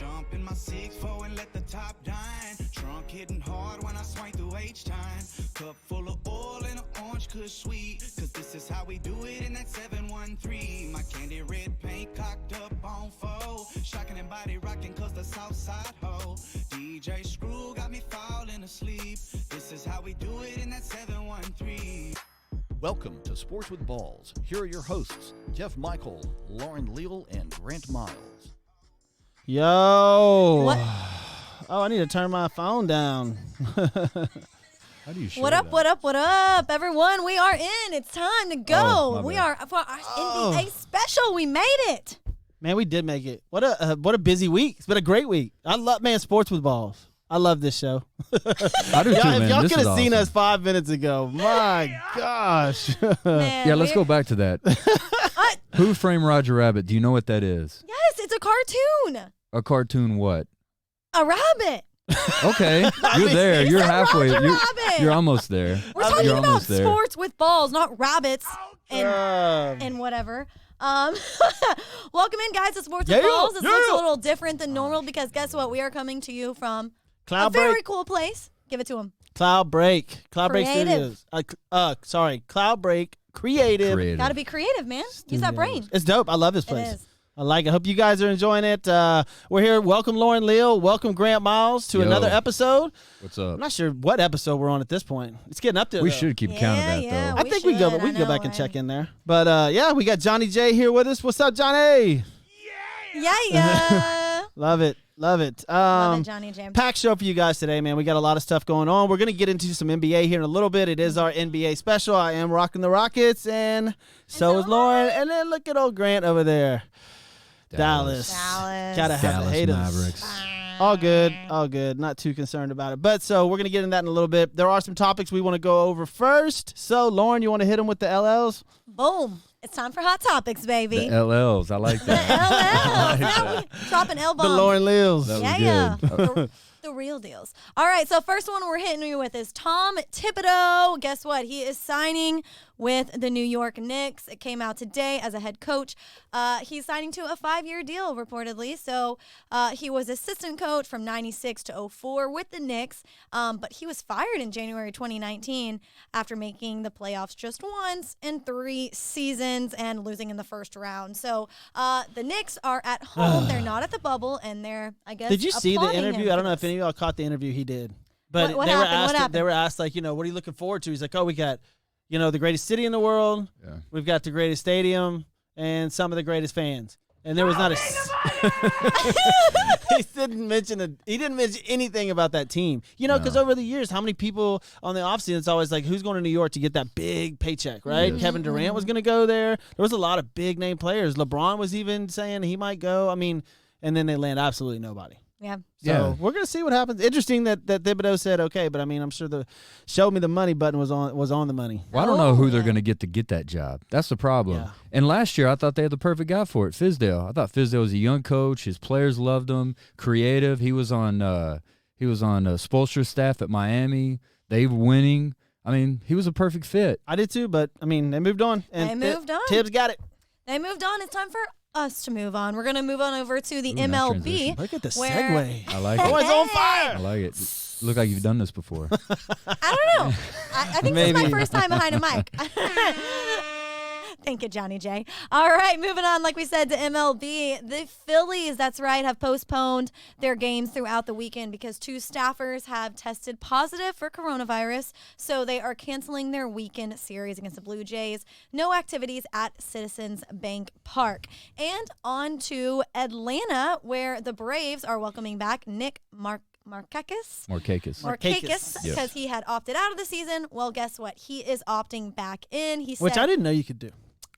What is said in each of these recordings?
Jump in my 6'4" and let the top dine. Trunk hitting hard when I swing through H-time. Cup full of oil and an orange kush sweet. Cause this is how we do it in that 713. My candy red paint cocked up on foe. Shocking and body rocking cause the south side ho. DJ Screw got me falling asleep. This is how we do it in that 713. Welcome to Sports with Balls. Here are your hosts, Jeff Michael, Lauren Leal, and Grant Miles. Yo. What? Oh, I need to turn my phone down. How do you share What up, that? what up, what up, everyone? We are in. It's time to go. Oh, my We bad. are for our NBA special. We made it. Man, we did make it. What a busy week. It's been a great week. I love, man, Sports with Balls. I love this show. I do too, man. If y'all This could is have seen awesome. us 5 minutes ago, my gosh. Man, Yeah, let's go back to that. Who Framed Roger Rabbit? Do you know what that is? Yes, it's a cartoon. A cartoon what? A rabbit. Okay, you're there. It's You're a halfway. Roger You're, Rabbit. you're almost there. We're talking You're about almost there. sports with balls, not rabbits and whatever. Welcome in, guys, to Sports with Yeah, Balls. This looks a yeah. little different than normal because guess what? We are coming to you from Cloud a very Break. cool place. Give it to him. Cloud Break. Cloud Break Creative. Studios. Sorry. Cloud Break Creative. Creative. Got to be creative, man. Use that brain. It's dope. I love this It place. is. I like it. Hope you guys are enjoying it. We're here. Welcome, Lauren Leal. Welcome, Grant Miles, to Yo. another episode. What's up? I'm not sure what episode we're on at this point. It's getting up there. We though. should keep count of that Yeah, though. I we think we should. can go I back and know, check right? in there. But yeah, we got Johnny J here with us. What's up, Johnny? Yeah. Love it. Love it. Love it, Johnny J. Packed show for you guys today, man. We got a lot of stuff going on. We're going to get into some NBA here in a little bit. It is our NBA special. I am rocking the Rockets, and so is Lauren. And then look at old Grant over there. Dallas. Gotta have Dallas the haters. Mavericks. All good. All good. Not too concerned about it. But so we're going to get into that in a little bit. There are some topics we want to go over first. So, Lauren, you want to hit them with the LLs? Boom. It's time for Hot Topics, baby. The LLs. I like The that. LLs. Yeah, we dropping The L-bombs. Lauren Leals. That was Yeah. good. The real deals. All right, so first one we're hitting you with is Tom Thibodeau. Guess what? He is signing with the New York Knicks. It came out today as a head coach. He's signing to a 5-year deal, reportedly. So he was assistant coach from 96 to 04 with the Knicks, but he was fired in January 2019 after making the playoffs just once in 3 seasons and losing in the first round. So the Knicks are at home. They're not at the bubble, and they're, I guess, Did you see the applauding him interview? for I don't know if this. any of y'all caught the interview he did. But What they were happened? What asked. happened? They were asked, like, you know, what are you looking forward to? He's like, oh, we got, you know, the greatest city in the world. Yeah. We've got the greatest stadium and some of the greatest fans. And there was not he didn't mention anything about that team. You know, because over the years, how many people on the offseason, it's always like, who's going to New York to get that big paycheck, right? Yes. Kevin Durant was going to go there. There was a lot of big name players. LeBron was even saying he might go. I mean, and then they land absolutely nobody. Yeah. So Yeah. we're gonna see what happens. Interesting that Thibodeau said okay, but I mean, I'm sure the show me the money button was on the money. Well, I don't know who Oh, they're yeah. going to get that job. That's the problem. Yeah. And last year, I thought they had the perfect guy for it, Fizdale. I thought Fizdale was a young coach. His players loved him. Creative. He was on Spoelstra's staff at Miami. They were winning. I mean, he was a perfect fit. I did too, but I mean, they moved on. And They moved on. Tibbs got it. They moved on. It's time for us to move on. We're going to move on over to the Ooh, nice MLB. transition. Look at the Where- segue. I like it. Oh, it's on I fire. like it. Look like you've done this before. I don't know. I think this is my Maybe. first time behind a mic. Thank you, Johnny J. All right, moving on, like we said, to MLB. The Phillies, that's right, have postponed their games throughout the weekend because 2 staffers have tested positive for coronavirus, so they are canceling their weekend series against the Blue Jays. No activities at Citizens Bank Park. And on to Atlanta, where the Braves are welcoming back Nick Markakis. Markakis. Markakis, Yes. because he had opted out of the season. Well, guess what? He is opting back in. He Which said, I didn't know you could do.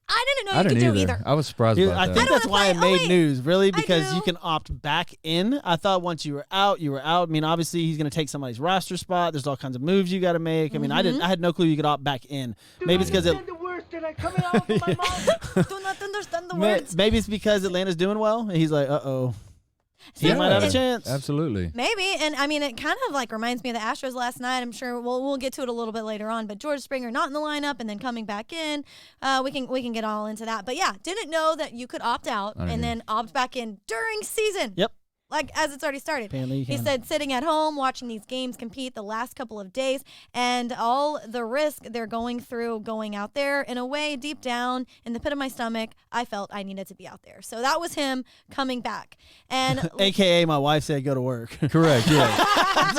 I didn't know I you could didn't do either. either. I was surprised Dude, about I that. think I don't that's wanna why it play- oh, made wait. news, really, I because do. you can opt back in. I thought once you were out, you were out. I mean, obviously he's going to take somebody's roster spot. There's all kinds of moves you got to make. I mean, Mm-hmm. I had no clue you could opt back in. Maybe it's because the words that are coming out of my mouth. Do not understand the words. maybe it's because Atlanta's doing well, and he's like, uh-oh. He Yeah. might have a And- chance. Absolutely. Maybe, and I mean, it kind of like reminds me of the Astros last night. I'm sure we'll get to it a little bit later on. But George Springer not in the lineup and then coming back in. We can get all into that. But yeah, didn't know that you could opt out I didn't and then opt back in during season. Yep. like as it's already started. Apparently you He can. said sitting at home watching these games compete the last couple of days and all the risk they're going through going out there, in a way, deep down in the pit of my stomach, I felt I needed to be out there. So that was him coming back. And AKA my wife said go to work. Correct. Yeah.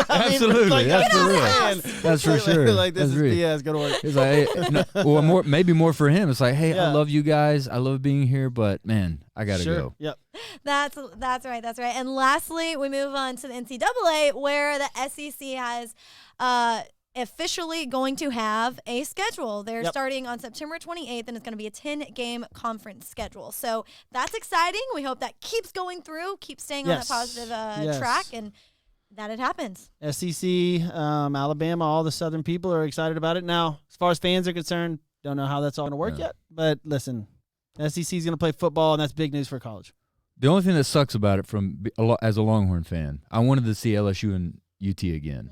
Absolutely. Like, That's for get real. out of the house. That's for sure. Like this That's is real. BS. Go to work. It's like, hey, no, well, maybe more for him. It's like, hey, Yeah. I love you guys. I love being here, but man, I gotta Sure. go. Yep. That's right. That's right. And lastly, we move on to the NCAA, where the SEC has officially going to have a schedule. They're Yep. starting on September 28th, and it's going to be a 10-game conference schedule. So that's exciting. We hope that keeps going through, keeps staying on that Yes. positive Yes. track, and that it happens. SEC, Alabama, all the Southern people are excited about it. Now, as far as fans are concerned, don't know how that's all going to work Yeah. yet. But listen, SEC is going to play football, and that's big news for college. The only thing that sucks about it as a Longhorn fan, I wanted to see LSU and UT again.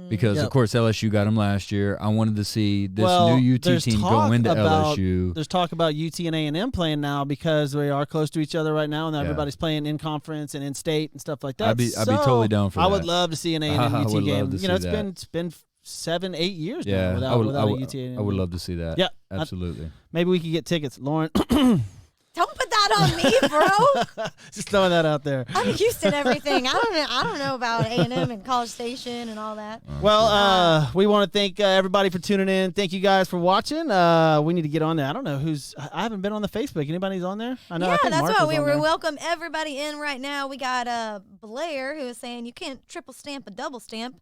Because, Yep. of course, LSU got them last year. I wanted to see this Well, new UT there's team go talk into about- LSU. There's talk about UT and A&M playing now because we are close to each other right now, and Yeah. everybody's playing in conference and in state and stuff like that. I'd be So, totally down for I that. would love to see an A&M I UT would game. love to You know, see it's been 7-8 years Yeah, now without, I would, without I a would, UT A&M. I would love to see that. Yeah, Absolutely. Maybe we could get tickets, Lauren. Don't put that on me, bro. Just throwing that out there. I'm Houston everything. I don't know about A&M and College Station and all that. Well, we want to thank everybody for tuning in. Thank you guys for watching. We need to get on there. I don't know I haven't been on the Facebook. Anybody's on there? I know. I Yeah, think that's Mark why was we on there. welcome everybody in right now. We got Blair, who is saying you can't triple stamp a double stamp.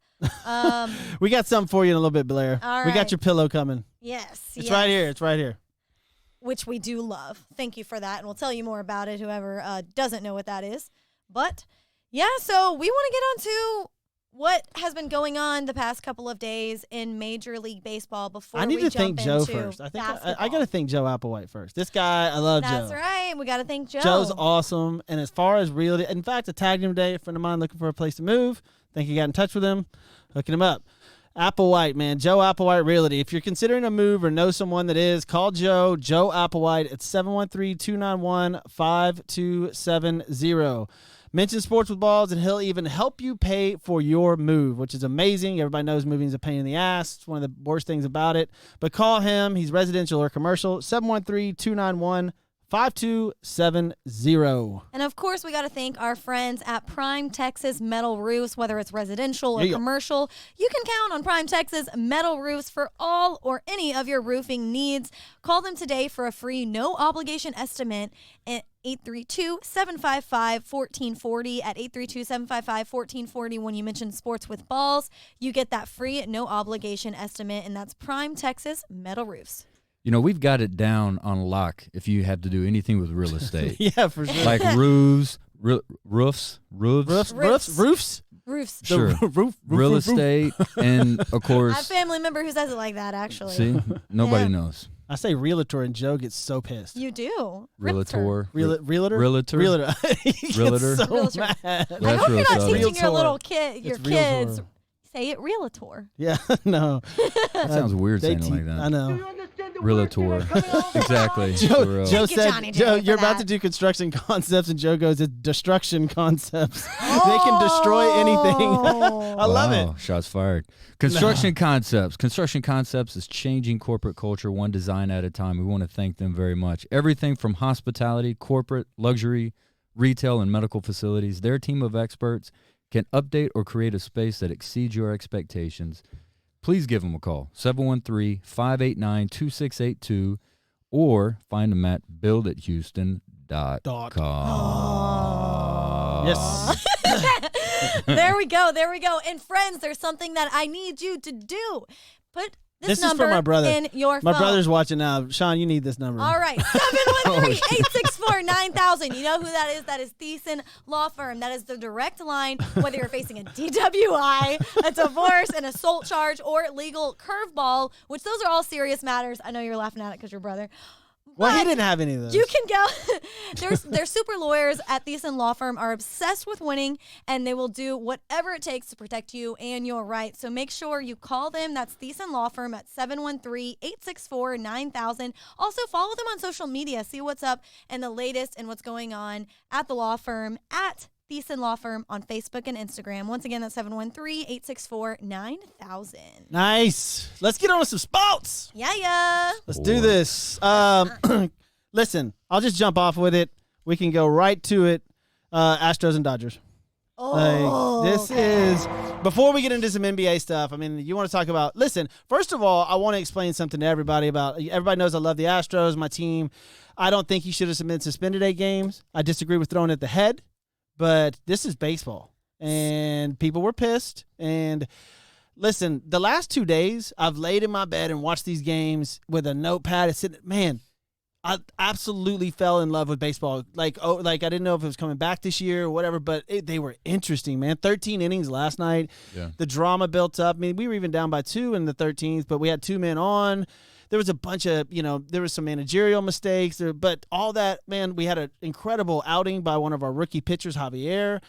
We got something for you in a little bit, Blair. All We got right. your pillow coming. Yes. It's right here. It's right here. Which we do love. Thank you for that. And we'll tell you more about it, whoever doesn't know what that is. But, yeah, so we want to get on to what has been going on the past couple of days in Major League Baseball before I need we to jump thank Joe into first. I think I basketball. got to thank Joe Applewhite first. This guy, I love That's Joe. right. We got to thank Joe. Joe's awesome. And as far as realty, in fact, I tagged him today. A friend of mine looking for a place to move. Think he got in touch with him, hooking him up. Applewhite, man. Joe Applewhite Realty. If you're considering a move or know someone that is, call Joe Applewhite at 713-291-5270. Mention Sports with Balls, and he'll even help you pay for your move, which is amazing. Everybody knows moving is a pain in the ass. It's one of the worst things about it. But call him. He's residential or commercial. 713-291-5270. And of course, we got to thank our friends at Prime Texas Metal Roofs, whether it's residential or Yeah. commercial. You can count on Prime Texas Metal Roofs for all or any of your roofing needs. Call them today for a free, no obligation estimate at 832-755-1440. At 832-755-1440, when you mention Sports with Balls, you get that free, no obligation estimate, and that's Prime Texas Metal Roofs. You know, we've got it down on lock if you have to do anything with real estate. Yeah, for sure. Like roofs, roofs, Roofs? Roofs? Roofs. The Sure. roof, real roof. estate, and of I have a course, family member who says it like that, actually. see, nobody Yeah. knows. I say realtor, and Joe gets so pissed. You do. Realtor, Realtor? Realtor? Realtor. He gets Realtor? so Realtor. mad. I That's hope real you're not southern. teaching your Realtor. little kid, your It's kids. realtor. Say it, realtor. Yeah, no. That sounds weird They saying it like that. I know. Do you understand the Realtor. words that are coming off my Exactly. mouth? For Joe, real. Joe Thank you, said, Johnny J, Joe, for you're about that. to do construction concepts, and Joe goes, it's destruction concepts. They can destroy anything. I love it. Wow, shots fired. Construction Concepts. Construction Concepts is changing corporate culture one design at a time. We want to thank them very much. Everything from hospitality, corporate, luxury, retail, and medical facilities. Their team of experts can update or create a space that exceeds your expectations. Please give them a call, 713-589-2682, or find them at buildathouston.com. Yes. There we go. There we go. And friends, there's something that I need you to do. Put this This is for number my brother. in your My phone. brother's watching now. Sean, you need this number. All right, 713-864-9000. You know who that is? That is Thiessen Law Firm. That is the direct line, whether you're facing a DWI, a divorce, an assault charge, or legal curveball, which those are all serious matters. I know you're laughing at it because your brother. Well, he But didn't have any of those. you can go. Their super lawyers at Thiessen Law Firm are obsessed with winning, and they will do whatever it takes to protect you and your rights. So make sure you call them. That's Thiessen Law Firm at 713-864-9000. Also, follow them on social media. See what's up and the latest and what's going on at the law firm at Thiessen Law Firm on Facebook and Instagram. Once again, that's 713-864-9000. Nice. Let's get on with some sports. Yeah. Let's do this. Listen, I'll just jump off with it. We can go right to it. Astros and Dodgers. Oh, This is before we get into some NBA stuff. I mean, you want to talk about? Listen, first of all, I want to explain something to everybody about. Everybody knows I love the Astros, my team. I don't think he should have been suspended 8 games. I disagree with throwing it at the head, but this is baseball, and people were pissed. And listen, the last 2 days, I've laid in my bed and watched these games with a notepad. It's sitting, man. I absolutely fell in love with baseball. Like I didn't know if it was coming back this year or whatever, but they were interesting, man. 13 innings last night. Yeah. The drama built up. I mean, we were even down by 2 in the 13th, but we had 2 men on. There was a bunch of, there was some managerial mistakes, but all that, man, we had an incredible outing by one of our rookie pitchers, Javier.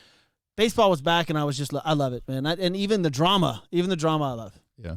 Baseball was back, and I love it, man. And even the drama I love. Yeah.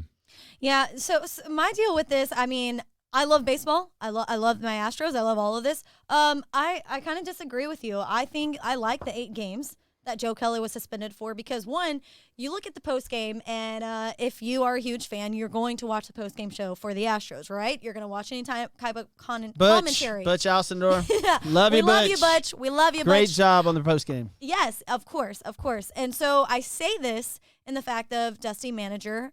Yeah, so my deal with this, I mean, I love baseball. I love my Astros. I love all of this. I kind of disagree with you. I think I like the 8 games that Joe Kelly was suspended for because, one, you look at the postgame, and if you are a huge fan, you're going to watch the postgame show for the Astros, right? You're going to watch any type of commentary. Butch Alcindor. Yeah. Love you, We love you, Butch. We love you, Great Butch. job on the postgame. Yes, of course. And so I say this in the fact of the manager,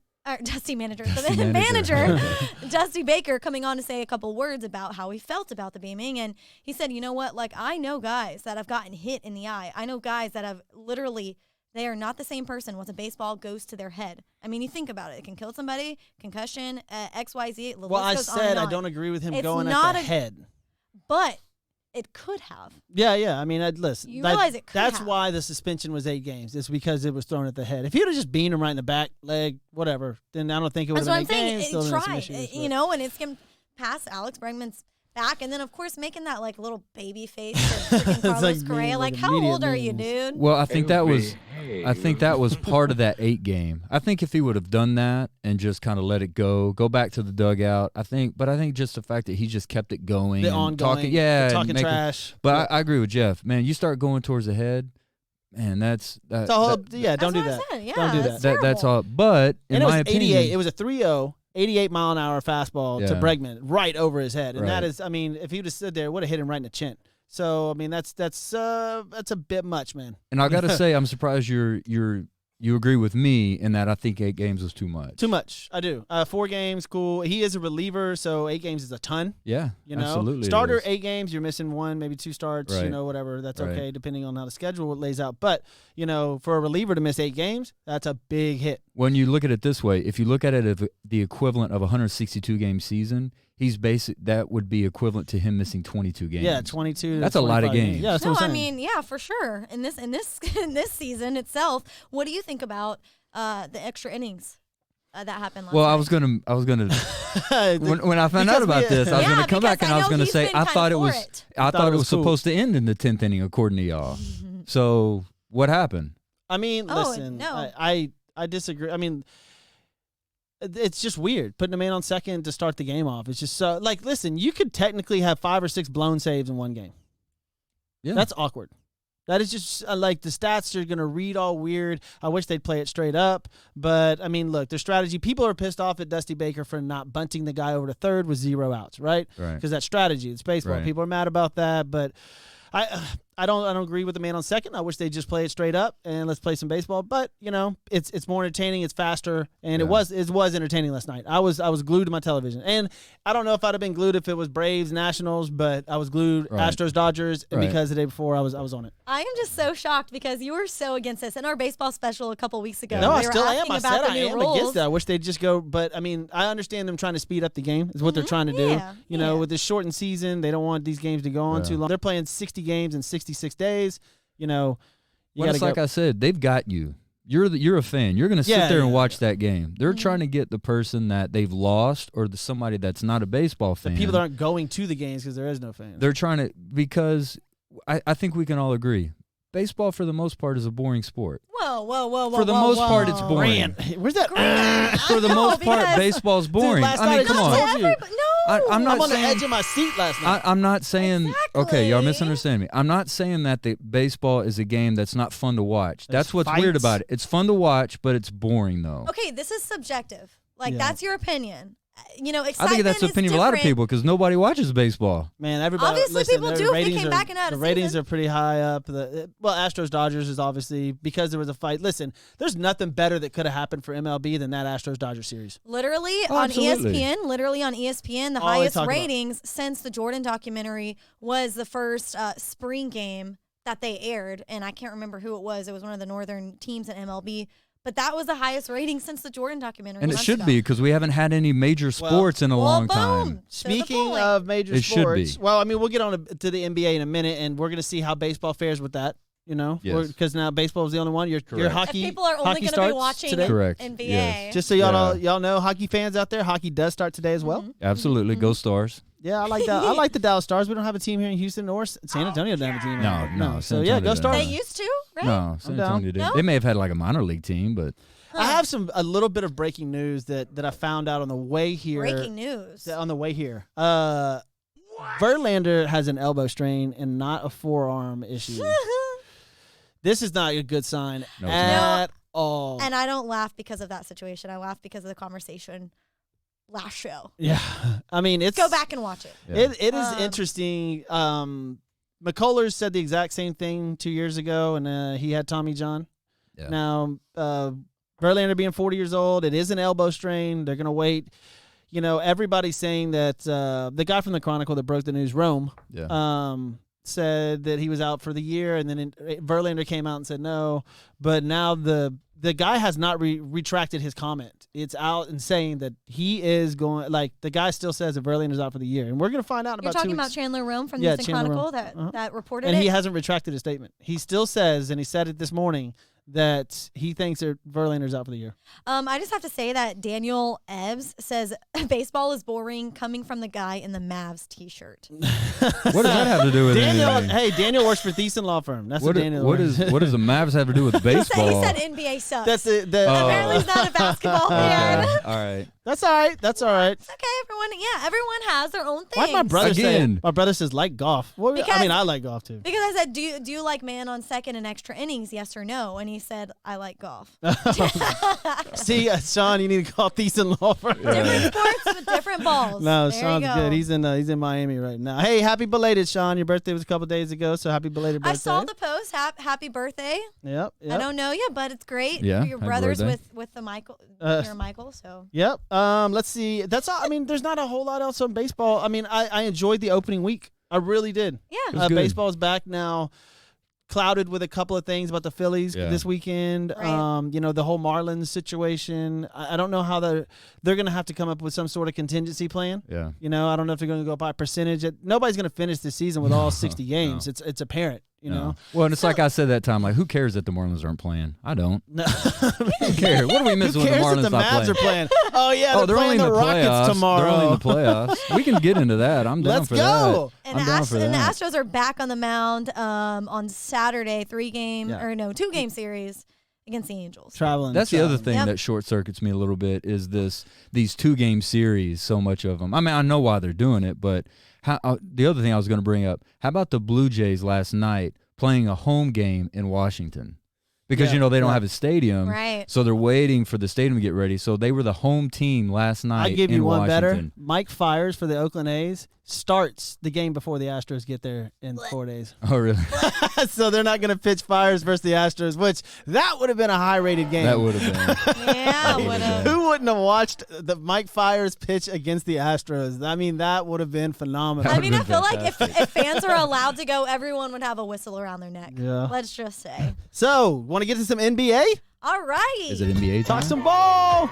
Dusty Baker, coming on to say a couple words about how he felt about the beaming. And he said, you know what, like, I know guys that have gotten hit in the eye. I know guys that have literally, they are not the same person once a baseball goes to their head. I mean, you think about it. It can kill somebody, concussion, XYZ. Well, I said I don't agree with him going at the head. But it could have. Yeah. I mean, listen. You realize it could That's have. why the suspension was 8 games. It's because it was thrown at the head. If he would have just beamed him right in the back, leg, whatever, then I don't think it would That's have what been I'm 8 saying. games. Still It been some tried, issues, you but- know, and it's going past Alex Bregman's back, and then of course making that like little baby face to freaking Carlos like Correa. mean, Like, like how immediate old are you, memes. dude? Well, I think that was part of that 8 game. I think if he would have done that and just kind of let it go back to the dugout, I think just the fact that he just kept it going, The and ongoing, talking talking trash. But I agree with Jeff, man. You start going towards the head, man. That's It's a whole, that- yeah, don't do That's that. what I said. Yeah, Don't do that's that. that's terrible. all. But in And it was my 88. opinion, It was a 3-0, 88 mile an hour fastball to Yeah. Bregman right over his head, and Right. that is, I mean, if he would have stood there, it would have hit him right in the chin. So I mean, that's a bit much, man. and I got to say, I'm surprised you agree with me in that I think 8 games was too much. Too much. I do. 4 games, cool. He is a reliever, so 8 games is a ton. Yeah, You know, absolutely. it starter is. 8 games, you're missing 1, maybe 2 starts. You Right. know, whatever. That's Right. okay, depending on how the schedule lays out. But for a reliever to miss 8 games, that's a big hit. When you look at it this way, if you look at it as the equivalent of a 162 game season, that would be equivalent to him missing 22 games. Yeah, 22. to That's a lot of 25 games. Yeah, that's No, what I'm I saying. mean, yeah, for sure. In this in this season itself, what do you think about the extra innings that happened last Well, night? I was gonna when I found out Because about we- this, I was Yeah, gonna come back because and I was know gonna he's say been I kinda thought it for was it. I thought it was cool. supposed to end in the 10th inning according to y'all. So what happened? I mean, Oh, listen, no. I disagree. I mean, it's just weird putting a man on second to start the game off. It's just so listen, you could technically have 5 or 6 blown saves in one game. Yeah, That's awkward. That is just like the stats are going to read all weird. I wish they'd play it straight up. But, I mean, look, their strategy, people are pissed off at Dusty Baker for not bunting the guy over to third with 0 outs, right? right. Because that's strategy. It's baseball. Right. People are mad about that. But I don't agree with the man on second. I wish they'd just play it straight up and let's play some baseball. But, it's more entertaining. It's faster. And Yeah. it was entertaining last night. I was glued to my television. And I don't know if I'd have been glued if it was Braves, Nationals, but I was glued Right. Astros, Dodgers, and Right. because the day before I was on it. I am just so shocked because you were so against this. In our baseball special a couple weeks ago, Yeah. No, we I were still am. asking I about said the I new am rules. against that. I wish they'd just go. But, I mean, I understand them trying to speed up the game is what they're trying to do. Yeah, yeah. With this shortened season, they don't want these games to go on Yeah. too long. They're playing 60 games in 66 days. You Well, gotta it's go. like I said, they've got you. You're a fan. You're going to sit Yeah, there and yeah, watch yeah. that game. They're trying to get the person that they've lost or somebody that's not a baseball The fan. people that aren't going to the games because there is no fans. They're trying to because I think we can all agree. Baseball, for the most part, is a boring sport. Whoa. For the whoa, most whoa. part, it's boring. Grant, where's that? Grant. For the No, most part, because- baseball's boring. last I mean, night come I on. just told you. No, I'm not I'm on the saying. edge of my seat last night. I'm not saying. Okay, y'all Exactly. misunderstand me. I'm not saying that the baseball is a game that's not fun to watch. There's That's what's weird fights. about it. It's fun to watch, but it's boring though. Okay, this is subjective. Like Yeah. that's your opinion. You know, I excitement think that's the is opinion of a lot of different. people because nobody watches baseball. Man, everybody. Obviously, listen, people the do if they ratings came are, back and had the a ratings season. are pretty high up. Astros Dodgers is obviously because there was a fight. Listen, there's nothing better that could have happened for MLB than that Astros Dodgers series. Literally Oh, on absolutely. ESPN, the All they highest talk about. ratings since the Jordan documentary was the first spring game that they aired, and I can't remember who it was. It was one of the northern teams in MLB, but that was the highest rating since the Jordan documentary. And it months should ago. be because we haven't had any major sports in a Well, long boom. time. To the Speaking point. of major It should sports, be. well, I mean, we'll get on to the NBA in a minute, and we're going to see how baseball fares with that. You know, Yes. because now baseball is the only one. Your Correct. hockey. if people are only hockey going to be starts watching today. Correct. NBA. Yes. Just so y'all know, hockey fans out there, hockey does start today as well. Absolutely, go Stars. Yeah, I like that. I like the Dallas Stars. We don't have a team here in Houston or San Antonio. Doesn't have a team. No, So San yeah, Antonio go doesn't. Stars. They used to, right? No, San down. Antonio did. No? They may have had like a minor league team, but I have a little bit of breaking news that I found out on the way here. Breaking news. On the way here. Verlander has an elbow strain and not a forearm issue. This is not a good sign No, it's at all. And I don't laugh because of that situation. I laugh because of the conversation last show. Yeah, I mean it's Go back and watch it. yeah. It is Um, interesting. McCullers said the exact same thing 2 years ago, and he had Tommy John. Yeah. Now, Verlander being 40 years old, it is an elbow strain. They're going to wait. You know, everybody's saying that the guy from the Chronicle that broke the news, Rome, yeah. said that he was out for the year, and then Verlander came out and said no. But now the guy has not retracted his comment. It's out and saying that he is going. Like the guy still says that Verlander's out for the year, and we're going to find out in You're about 2 talking about weeks. Chandler Rome from the Yeah, Houston Chandler Chronicle Rome. that, Uh-huh. that reported And it. he hasn't retracted his statement. He still says, and he said it this morning, that he thinks that Verlander's out for the year. I just have to say that Daniel Ebbs says baseball is boring coming from the guy in the Mavs t-shirt. What does that have to do with Daniel, anything? hey, Daniel works for Thiessen Law Firm. That's what Daniel. what does the Mavs have to do with He baseball? said NBA sucks. That's the. Apparently he's not a basketball fan. Okay, all right. That's all right. That's all right. It's okay, everyone has their own things. Why'd my brother Again. say? My brother says like golf. Well, I Because- mean, I like golf too. Because I said, do you like man on second and extra innings, yes or no? And he said, I like golf. See, Sean, you need to call Thiessen Law Firm. Different sports with different balls. No, There Sean's you go. good. He's in Miami right now. Hey, happy belated, Sean. Your birthday was a couple days ago, so happy belated birthday. I saw the post. Happy birthday. Yep. I don't know you, but it's great. Yeah, For your happy brothers birthday. with the Michael. Uh, You're Michael, so. Yep. Let's see. That's all. I mean, there's not a whole lot else on baseball. I mean, I enjoyed the opening week. I really did. Yeah. It was good. Baseball is back now. Clouded with a couple of things about the Phillies Yeah. this weekend. Right. You know, the whole Marlins situation. I don't know how they're going to have to come up with some sort of contingency plan. Yeah. You know, I don't know if they're going to go by percentage. Nobody's going to finish the season with all 60 games. no. It's apparent. You No. know. Well, and it's like I said that time. Like, who cares that the Marlins aren't playing? I don't. No. Who cares? What are we Who missing when the cares Marlins that the not Mavs playing? are playing? Oh yeah, Oh, they're playing only in the the Rockets playoffs. tomorrow. They're only in the playoffs. We can get into that. I'm down Let's for go. that. And, I'm the down for and the that. Astros are back on the mound on Saturday, 2-game series against the Angels. Traveling. That's the other traveling. thing Yep. that short circuits me a little bit is these 2-game series. So much of them. I mean, I know why they're doing it, but the other thing I was going to bring up: how about the Blue Jays last night playing a home game in Washington? Because Yeah, they don't yeah. have a stadium, Right. so they're waiting for the stadium to get ready. So they were the home team last night. I give in you one better. Washington. Mike Fires for the Oakland A's starts the game before the Astros get there in 4 days. Oh, really? So they're not going to pitch Fires versus the Astros, which that would have been a high-rated game. That would have been. Yeah, would've would been. have. Who wouldn't have watched the Mike Fires pitch against the Astros? I mean, that would have been phenomenal. I mean, I would've feel been like if fans are allowed to go, everyone would have a whistle around their neck. Yeah. Let's just say. So, want to get to some NBA? All right. Is it NBA time? Talk some ball.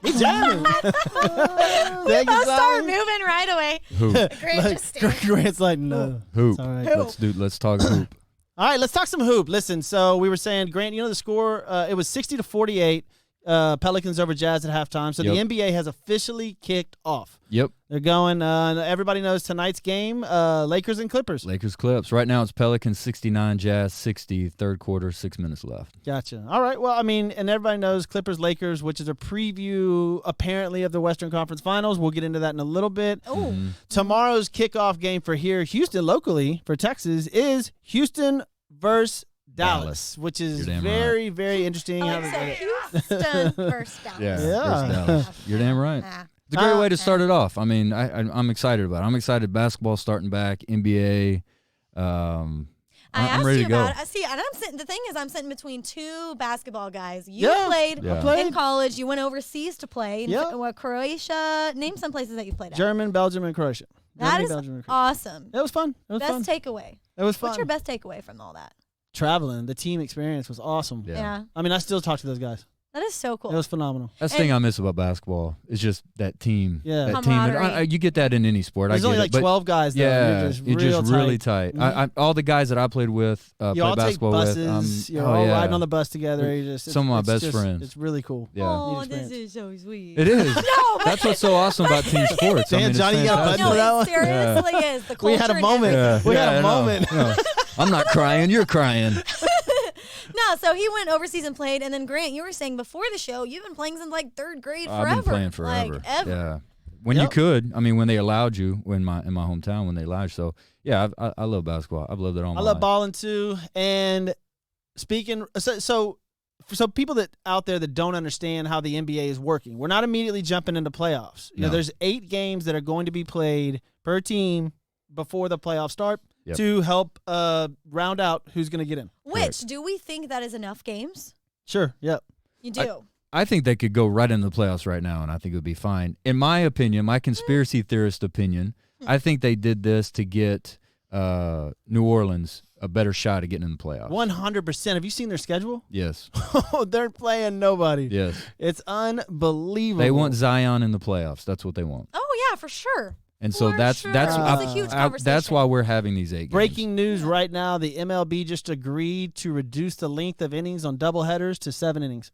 We jamming. We Thank you, both start Zion. moving right away. Hoop. Grant just stared. Grant's like, no. Hoop. It's all right. Let's talk hoop. All right, let's talk some hoop. Listen, so we were saying, Grant, you know the score? It was 60-48. Pelicans over Jazz at halftime. So Yep. the NBA has officially kicked off. Yep. They're going. Everybody knows tonight's game. Lakers and Clippers. Lakers Clips. Right now it's Pelicans 69, Jazz 60. Third quarter, 6 minutes left. Gotcha. All right. Well, I mean, and everybody knows Clippers Lakers, which is a preview apparently of the Western Conference Finals. We'll get into that in a little bit. Oh, Tomorrow's kickoff game for here, Houston locally for Texas, is Houston versus Dallas, which is You're damn very, very interesting. oh, how so they- Houston versus Dallas. Yeah. versus Dallas. You're damn right. Ah. It's a great way to start it off. I mean, I'm excited about it. I'm excited basketball starting back, NBA. I'm I ready asked to you go. about it. See, and I'm sitting. The thing is, I'm sitting between two basketball guys. You Yeah, played I played. in college. You went overseas to play. In Yeah. what, Croatia? Name some places that you played at. German, Belgium, and Croatia. That Germany, is Belgium, and Croatia. awesome. It was fun. It was fun. Best takeaway. It was fun. What's your best takeaway from all that? Traveling, the team experience was awesome. Yeah. I mean, I still talk to those guys. That is so cool. It was phenomenal. That's the thing I miss about basketball is just that team. Yeah. That team. And Camaraderie. you get that in any sport. There's I get only it, like but 12 guys, though. Yeah, You're just real really tight. tight. All the guys that I played with, You played all take basketball buses. with. You're oh all yeah. riding on the bus together. You just, Some of my it's best just- friends. It's really cool. Yeah. Oh, Neat this experience. is so sweet. It is. No, That's what's so awesome about team sports. Damn, it's Johnny, you got a fantastic. button for that no, one? it seriously is. The We had a culture and moment. everything. We had a I know. moment. No. I'm not crying. You're crying. No, so he went overseas and played, and then Grant, you were saying before the show, you've been playing since like third grade forever. I've been playing forever. Like, ever. Yeah. When you Yep. could, I mean, when they allowed you, in my hometown, when they allowed you. So yeah, I love basketball. I've loved it all my I love life. balling too. And speaking, so people that out there that don't understand how the NBA is working, we're not immediately jumping into playoffs. You know, No. there's 8 games that are going to be played per team before the playoffs start Yep. to help round out who's going to get in. Which, do we think that is enough games? Sure. Yep. You do. I think they could go right into the playoffs right now, and I think it would be fine. In my opinion, my conspiracy theorist opinion, I think they did this to get New Orleans a better shot at getting in the playoffs. 100%. Have you seen their schedule? Yes. They're playing nobody. Yes. It's unbelievable. They want Zion in the playoffs. That's what they want. Oh, yeah, for sure. And so For that's sure. that's It's a huge that's conversation. why we're having these 8 games. Breaking news right now, the MLB just agreed to reduce the length of innings on doubleheaders to 7 innings.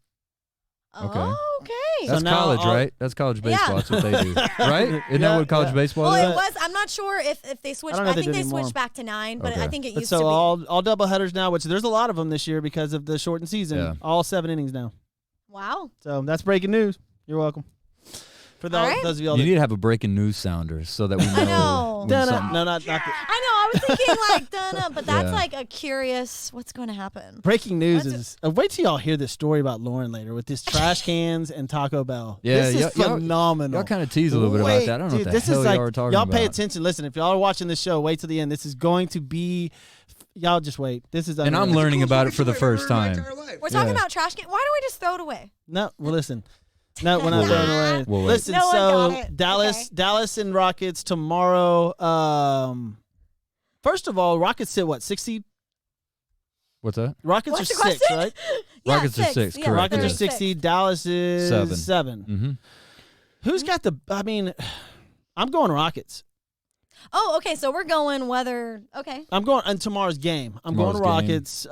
Okay. Oh, okay. That's So now college, all- right? That's college Yeah. baseball. That's what they do, right? Isn't Yeah, that what college yeah. baseball Well, is? it was. I'm not sure if they switched. I don't know I if they think did they anymore. switched back to 9, but I Okay. think it But used so to be. all doubleheaders now, which there's a lot of them this year because of the shortened season. Yeah. All 7 innings now. Wow. So that's breaking news. You're welcome. For All right. those of y'all You that need to have a breaking news sounder so that we know. I know. when Dun-dun. something- No, not the, I know. I was thinking like done, but that's Yeah. like a curious. What's going to happen? breaking news That's is. Wait till y'all hear this story about Lauren later with this trash cans and Taco Bell. Yeah, this is y'all- phenomenal. Y'all kind of tease a little bit Wait, about that. I don't know dude, what the this hell is like, y'all are talking y'all about. pay attention. Listen, if y'all are watching this show, wait till the end. This is going to be. Y'all just wait. This is. And I'm unreal. learning about it for the first time. We're talking Yeah. about trash can. Why don't we just throw it away? No, well, listen. No, we're not Nah. throwing away. We'll wait. Listen, No one so got it. Dallas, Okay. Dallas and Rockets tomorrow. First of all, Rockets sit what 60? What's that? Rockets What's are the 6, question? right? Yeah, Rockets are 6, Yeah, correct, Rockets yeah. are 60. Dallas is 7. Mm-hmm. Who's got the? I mean, I'm going Rockets. Oh, okay. So we're going whether. Okay. I'm going on tomorrow's game. I'm Tomorrow's going game. Rockets.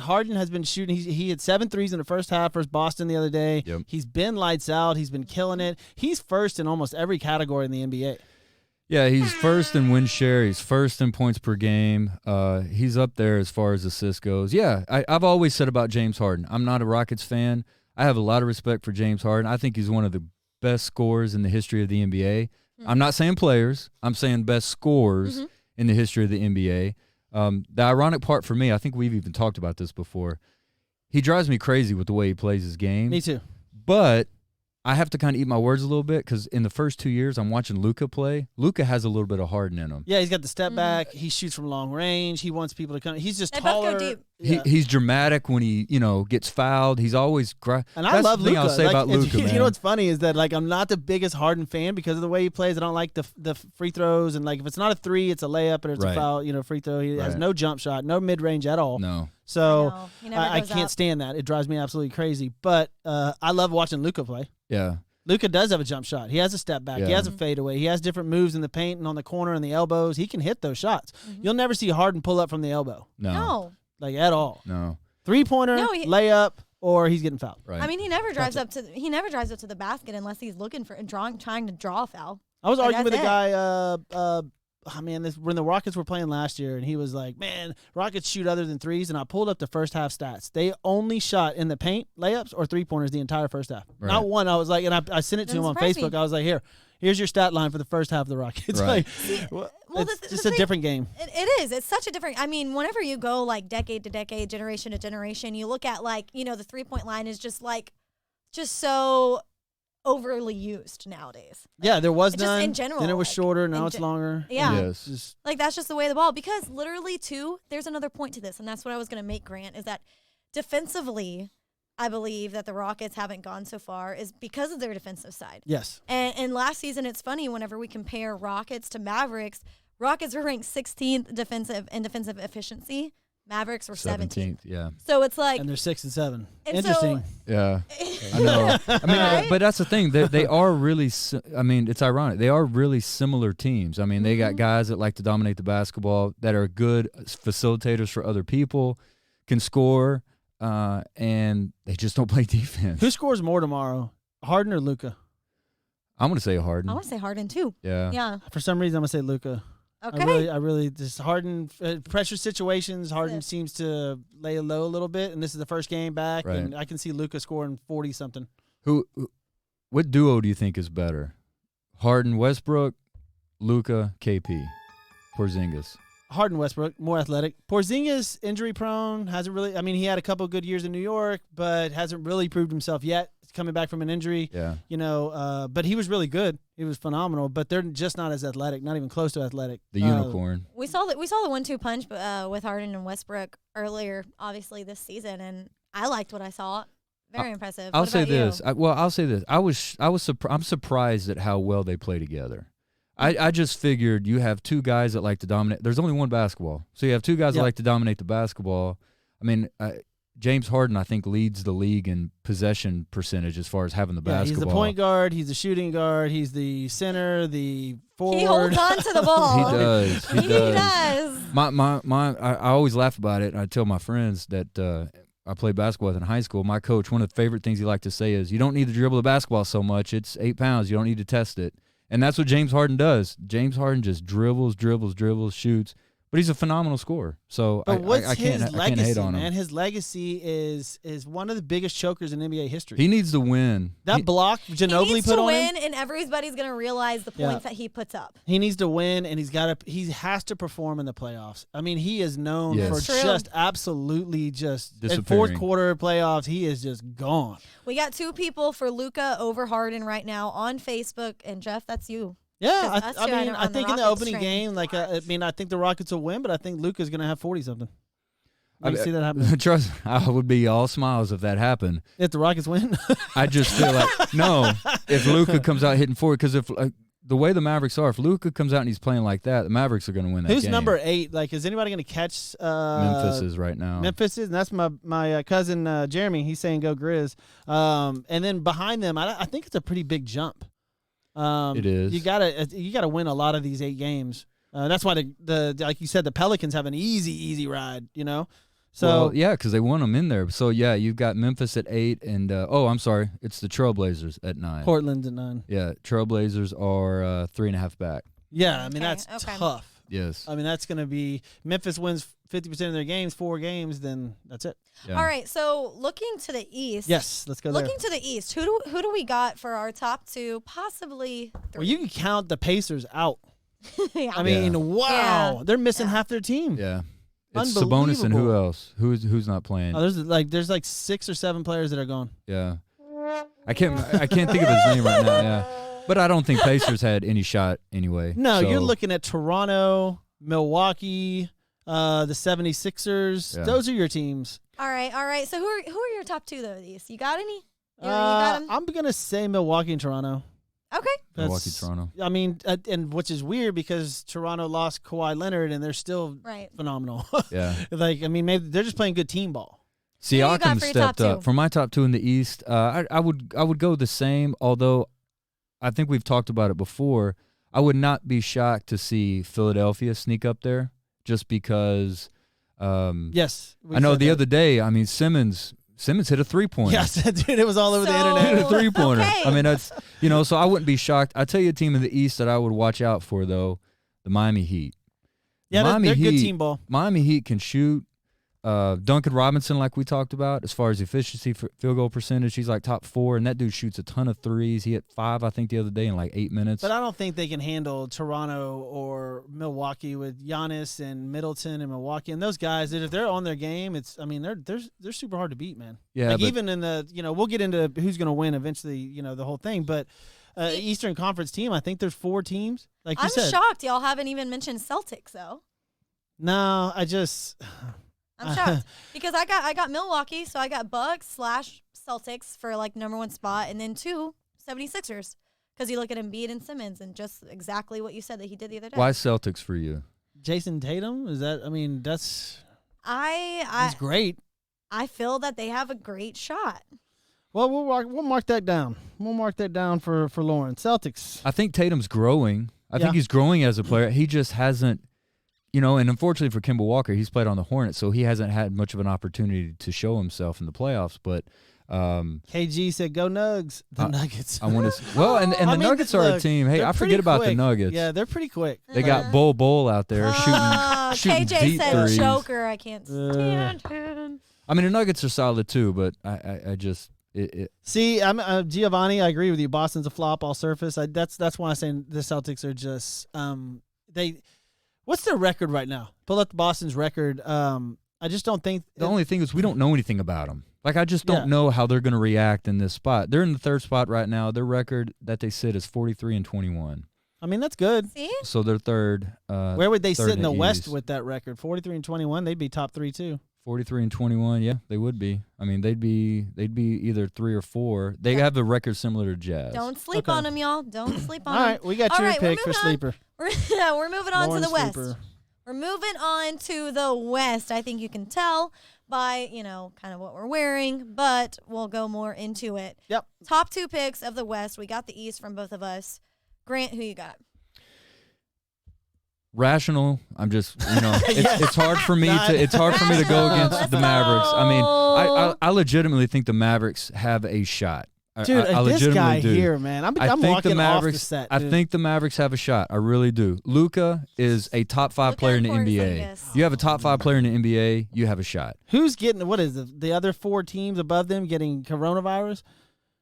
Harden has been shooting. He had 7 threes in the first half versus Boston the other day. Yep. He's been lights out. He's been killing it. He's first in almost every category in the NBA. Yeah, he's first in win share. He's first in points per game. He's up there as far as assists goes. Yeah, I've always said about James Harden. I'm not a Rockets fan. I have a lot of respect for James Harden. I think he's one of the best scorers in the history of the NBA. I'm not saying players. I'm saying best scorers in the history of the NBA. The ironic part for me, I think we've even talked about this before, he drives me crazy with the way he plays his game. Me too. But I have to kind of eat my words a little bit because in the first 2 years I'm watching Luka play. Luka has a little bit of Harden in him. Yeah, he's got the step back. He shoots from long range. He wants people to come. He's just They both taller. go deep. Yeah. He's dramatic when he gets fouled. He's always And I That's love the thing Luka. I'll say about Luka, man. You know what's funny is that like I'm not the biggest Harden fan because of the way he plays. I don't like the free throws and like if it's not a 3, it's a layup and it's a Right. foul. Free throw. He has Right. no jump shot, no mid range at all. no. So I know. He never I goes can't up. stand that. It drives me absolutely crazy. But I love watching Luka play. Yeah. Luka does have a jump shot. He has a step back. He Yeah. has a fadeaway. He has different moves in the paint and on the corner and the elbows. He can hit those shots. You'll never see Harden pull up from the elbow, No. No. like at all. No. 3-pointer, No, he- layup, or he's getting fouled. Right. I mean, he never drives up to the basket unless he's looking for trying to draw a foul. I was Like, arguing with a that's guy, when the Rockets were playing last year, and he was like, man, Rockets shoot other than threes, and I pulled up the first half stats. They only shot in the paint, layups, or three-pointers the entire first half. Right. Not one. I was like, and I sent it to Doesn't him on surprise Facebook. me. I was like, here's your stat line for the first half of the Rockets. Right. Well, well, it's the just thing- a different game. It is. It's such a different. I mean, whenever you go like decade to decade, generation to generation, you look at like the 3-point line is just so overly used nowadays. Yeah, there was Just none. in general, Then it was like, shorter. Now in it's gen- longer. Yeah. Yes. Just, Like that's just the way of the ball. Because literally, too, there's another point to this, and that's what I was going to make, Grant, is that defensively, I believe that the Rockets haven't gone so far is because of their defensive side. yes. And last season, it's funny whenever we compare Rockets to Mavericks. Rockets were ranked 16th defensive efficiency. Mavericks were 17th. Yeah. So it's like, And they're 6 and 7. And Interesting. Yeah. I know. I mean, Right? but that's the thing. They are really. I mean, it's ironic. They are really similar teams. I mean, they Mm-hmm. got guys that like to dominate the basketball, that are good facilitators for other people, can score, and they just don't play defense. Who scores more tomorrow, Harden or Luka? I'm gonna say Harden. I want to say Harden too. Yeah. Yeah. For some reason, I'm gonna say Luka. Okay. I really just Harden pressure situations. Harden Yeah. seems to lay low a little bit, and this is the first game back, Right. and I can see Luka scoring 40 something. What duo do you think is better? Harden, Westbrook, Luka, KP, Porzingis. Harden, Westbrook, more athletic. Porzingis injury prone, hasn't really. I mean, he had a couple good years in New York, but hasn't really proved himself yet. He's coming back from an injury. Yeah. But he was really good. He was phenomenal, but they're just not as athletic, not even close to athletic. The unicorn. We saw the 1-2 punch with Harden and Westbrook earlier, obviously this season, and I liked what I saw. Very impressive. I'll What say about you? this. I'll say this. I'm surprised at how well they play together. I just figured you have two guys that like to dominate. There's only one basketball, so you have two guys that Yep. like to dominate the basketball. I mean, James Harden, I think, leads the league in possession percentage as far as having the Yeah, basketball. he's the point guard. He's the shooting guard. He's the center. The forward. He holds on to the ball. He does. He He does. does. I always laugh about it. And I tell my friends that I played basketball with in high school. My coach, one of the favorite things he liked to say is, "You don't need to dribble the basketball so much. It's 8 pounds. You don't need to test it." And that's what James Harden does. James Harden just dribbles, shoots. But he's a phenomenal scorer. So But what's I can't his I can't legacy, hate on him. man? His legacy is one of the biggest chokers in NBA history. He needs to win. That block He Ginobili needs put to on win, him. and everybody's going to realize the Yeah. points that he puts up. He needs to win, and he has to perform in the playoffs. I mean, he is known Yes. for It's true. just absolutely just in Disappearing. fourth quarter playoffs. He is just gone. We got 2 people for Luka over Harden right now on Facebook, and Jeff, that's you. Yeah, 'Cause us I two mean, are I on the think in the Rockets opening train. game, I think the Rockets will win, but I think Luka's going to have 40 something. I can I- see that happening Trust, I would be all smiles if that happened. if the Rockets win. I just feel like no. If Luka comes out hitting 40, because if the way the Mavericks are, if Luka comes out and he's playing like that, the Mavericks are going to win that Who's game. number 8? Like, is anybody going to catch Memphis is right now. Memphis is, and that's my cousin Jeremy. He's saying go Grizz. And then behind them, I think it's a pretty big jump. It is. You gotta win a lot of these 8 games. That's why the like you said, the Pelicans have an easy ride. You know, so Well, yeah, because they won them in there. So yeah, you've got Memphis at 8, and I'm sorry, it's the Trailblazers at 9. Portland's at 9. Yeah, Trailblazers are 3.5 back. Yeah, I mean Okay, that's okay. tough. Yes. I mean that's gonna be Memphis wins 50% of their games, 4 games, then that's it. Yeah. All right, so looking to the East. Yes, let's go there. Looking to the East, who do we got for our top 2, possibly 3? Well, you can count the Pacers out. yeah. I mean, Yeah. wow, Yeah. they're missing Yeah. half their team. Yeah. It's Sabonis and who else? Who's not playing? Oh, there's like 6 or 7 players that are gone. Yeah. I can't think of his name right now. Yeah. But I don't think Pacers had any shot anyway. No, so- you're looking at Toronto, Milwaukee, the 76ers. Yeah. Those are your teams. All right. So who are your top 2 though? Of these, you got any? You got 'em? I'm gonna say Milwaukee and Toronto. Okay. Milwaukee, That's- Toronto. I mean, and which is weird because Toronto lost Kawhi Leonard and they're still Right. phenomenal. Yeah. Like, I mean, maybe they're just playing good team ball. Who you got Siakam for your top stepped up. 2? For my top 2 in the East, I would go the same, although I think we've talked about it before. I would not be shocked to see Philadelphia sneak up there just because Yes, I know the other day, I mean, Simmons Simmons hit a 3-pointer. Yes, dude, it was all over the So- internet. Hit a 3-pointer. Okay. I mean, that's so I wouldn't be shocked. I tell you, a team in the East that I would watch out for though, the Miami Heat. Yeah, Miami they're good Heat- team ball. Miami Heat can shoot. Duncan Robinson, like we talked about, as far as efficiency, field goal percentage, he's like top 4, and that dude shoots a ton of threes. He hit 5, I think, the other day in like 8 minutes. But I don't think they can handle Toronto or Milwaukee with Giannis and Middleton and Milwaukee and those guys. That if they're on their game, they're super hard to beat, man. Yeah, like but- even in the we'll get into who's going to win eventually. The whole thing, but Eastern Conference team, I think there's 4 teams. Like you I'm said, shocked y'all haven't even mentioned Celtics though. no, I just I'm shocked because I got Milwaukee, so I got Bucks / Celtics for like number 1 spot, and then 2 76ers because you look at Embiid and Simmons and just exactly what you said that he did the other day. Why Celtics for you? Jason Tatum is that? I mean, that's I he's great. I feel that they have a great shot. Well, we'll mark that down. We'll mark that down for Lauren. Celtics. I think Tatum's growing. I Yeah. think he's growing as a player. He just hasn't, and unfortunately for Kemba Walker, he's played on the Hornets, so he hasn't had much of an opportunity to show himself in the playoffs. But KG said, "Go Nugs." The Nuggets. I want to. Well, and the I mean, Nuggets are a look, team. Hey, they're I pretty forget about the quick. Nuggets. Yeah, they're pretty quick. They got Bull out there shooting KJ deep said threes. Joker. I can't stand him. I mean, the Nuggets are solid too, but I just See, I'm Giovanni. I agree with you. Boston's a flop all surface. That's why I'm saying the Celtics are just they. What's their record right now? Pull up Boston's record. I just don't think the only thing is we don't know anything about them. Like I just don't Yeah. know how they're going to react in this spot. They're in the 3rd spot right now. Their record that they sit is 43-21. I mean, that's good. See? So they're 3rd. Where would they third sit in the West East. with that record? 43-21. They'd be top 3 too. 43-21. Yeah, they would be. I mean, they'd be either 3 or 4. They have a record similar to Jazz. Don't sleep Okay. on them, y'all. Don't sleep on All them. right, we got All your right, we're pick for moving on. sleeper. We're moving on Lauren to the West. sleeper. We're moving on to the West. I think you can tell by, kind of what we're wearing, but we'll go more into it. Yep. Top 2 picks of the West. We got the East from both of us. Grant, who you got? Rational. I'm just, it's hard for me to go against Let's the Mavericks. I mean, go. I legitimately think the Mavericks have a shot. Dude, I this legitimately guy do. here, man. I'm I think the walking Mavericks. off the set. I dude. think the Mavericks have a shot. I really do. Luka is a top 5 Luka player in the and NBA. Porzingis. You have a top 5 player in the NBA, you have a shot. Who's getting what is the other 4 teams above them getting coronavirus?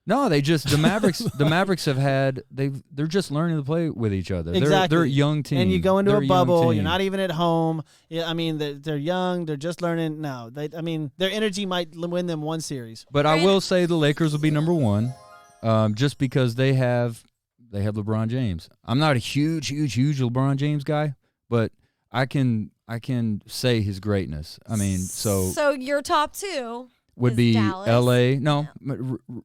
No, the Mavericks. The Mavericks have had. They're just learning to play with each other. Exactly. They're a young team. And you go into They're a young bubble. team. You're not even at home. Yeah, I mean, they're young. They're just learning. No, their energy might win them one series. But I will say the Lakers will be number 1, just because they have LeBron James. I'm not a huge LeBron James guy, but I can say his greatness. I mean, So your top 2 would is be Dallas. L.A. No,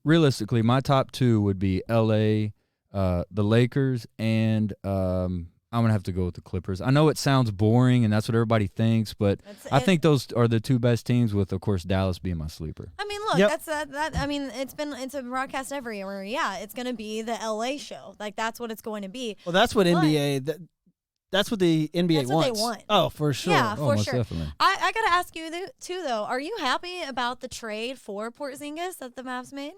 realistically, my top 2 would be L.A., the Lakers, and I'm gonna have to go with the Clippers. I know it sounds boring, and that's what everybody thinks, but I think those are the 2 best teams. With, of course, Dallas being my sleeper. I mean, look, Yep. that's that. I mean, it's a broadcast everywhere. Yeah, it's going to be the LA show. Like that's what it's going to be. Well, that's what That's what the NBA That's what they wants. want. Oh, for sure. Yeah, Oh, for most sure. definitely. I got to ask you too, though. Are you happy about the trade for Porzingis that the Mavs made?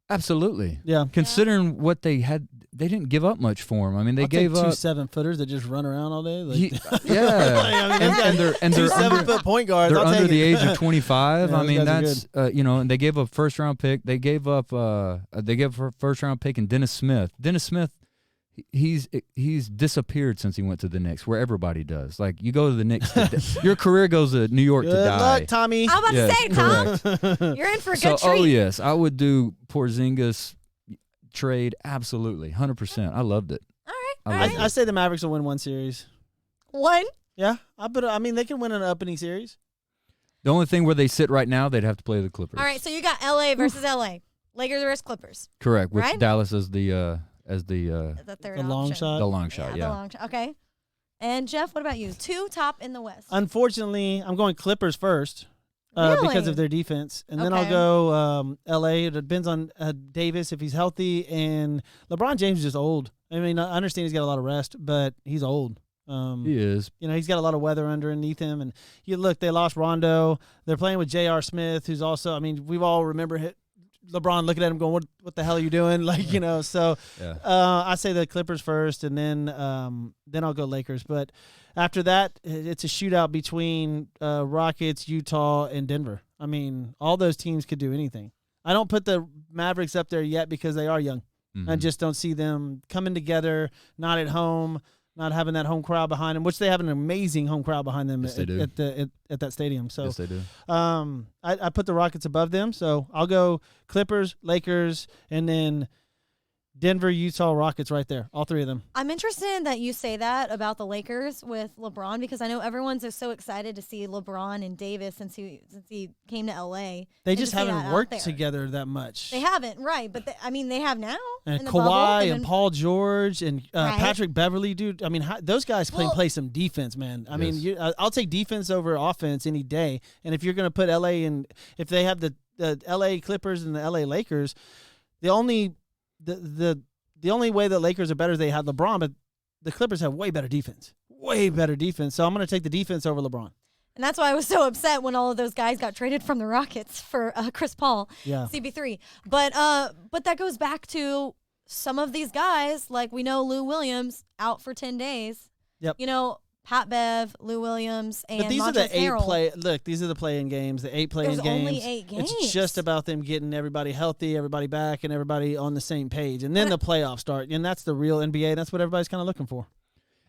Absolutely. Yeah. Considering what they had, they didn't give up much for him. I mean, they I'll gave take 2 up. 7-footers that just run around all day. Like, Yeah, I mean, and they're 2 under, 7-foot point guards. they're I'll under take the it. age of 25. Yeah, I those mean, guys are that's and they gave up first-round pick. They gave up a first-round pick in Dennis Smith. Dennis Smith, he's disappeared since he went to the Knicks, where everybody does. Like you go to the Knicks, your career goes to New York to Good die. luck, Tommy. I'm about Yes, to say, Tom, you're in for a good So, treat. yes, I would do Porzingis trade absolutely, 100%. I loved it. All right, I all love right. I say the Mavericks will win one series. One. Yeah, I mean they can win an opening series. The only thing where they sit right now, they'd have to play the Clippers. All right, so you got LA versus LA. Lakers versus Clippers. Correct, with Right? Dallas as the The third The long option. shot. the long shot. The Yeah. long shot. Okay. And Jeff, what about you? 2 top in the West. Unfortunately, I'm going Clippers first because Really? of their defense, and then Okay. I'll go L.A. It depends on Davis if he's healthy, and LeBron James is just old. I mean, I understand he's got a lot of rest, but he's old. He is. You know, he's got a lot of weather underneath him. And you look, they lost Rondo. They're playing with J.R. Smith, who's also, I mean, we've all remember LeBron looking at him going, what the hell are you doing? Like, you know, so Yeah. I say the Clippers first, and then I'll go Lakers. But after that, it's a shootout between Rockets, Utah, and Denver. I mean, all those teams could do anything. I don't put the Mavericks up there yet because they are young. I just don't see them coming together, not at home, not having that home crowd behind them, which they have an amazing home crowd behind them Yes, they do. at that stadium. So Yes, they do. I put the Rockets above them. So I'll go Clippers, Lakers, and then Denver, Utah, Rockets right there. All three of them. I'm interested that you say that about the Lakers with LeBron because I know everyone's just so excited to see LeBron and Davis since he came to LA. They and just to see that haven't out worked there. together that much. They haven't, right? But they have now. And in the bubble, Kawhi and and then- Paul George and Right. Patrick Beverly, dude. I mean, those guys can Well- play some defense, man. I mean, Yes. I'll take defense over offense any day. And if you're going to put LA in, if they have the LA Clippers and the LA Lakers, the only way the Lakers are better is they have LeBron, but the Clippers have way better defense. Way better defense. So I'm going to take the defense over LeBron. And that's why I was so upset when all of those guys got traded from the Rockets for Chris Paul, Yeah. CP3. But that goes back to some of these guys, like we know Lou Williams out for 10 days. Yep. You know, Pat Bev, Lou Williams, and But these are Montrezl the eight Harrell. Look, these are the play-in games, the 8 play-in There's games. only 8 games. It's just about them getting everybody healthy, everybody back, and everybody on the same page, and then the playoffs start, and that's the real NBA. That's what everybody's kind of looking for.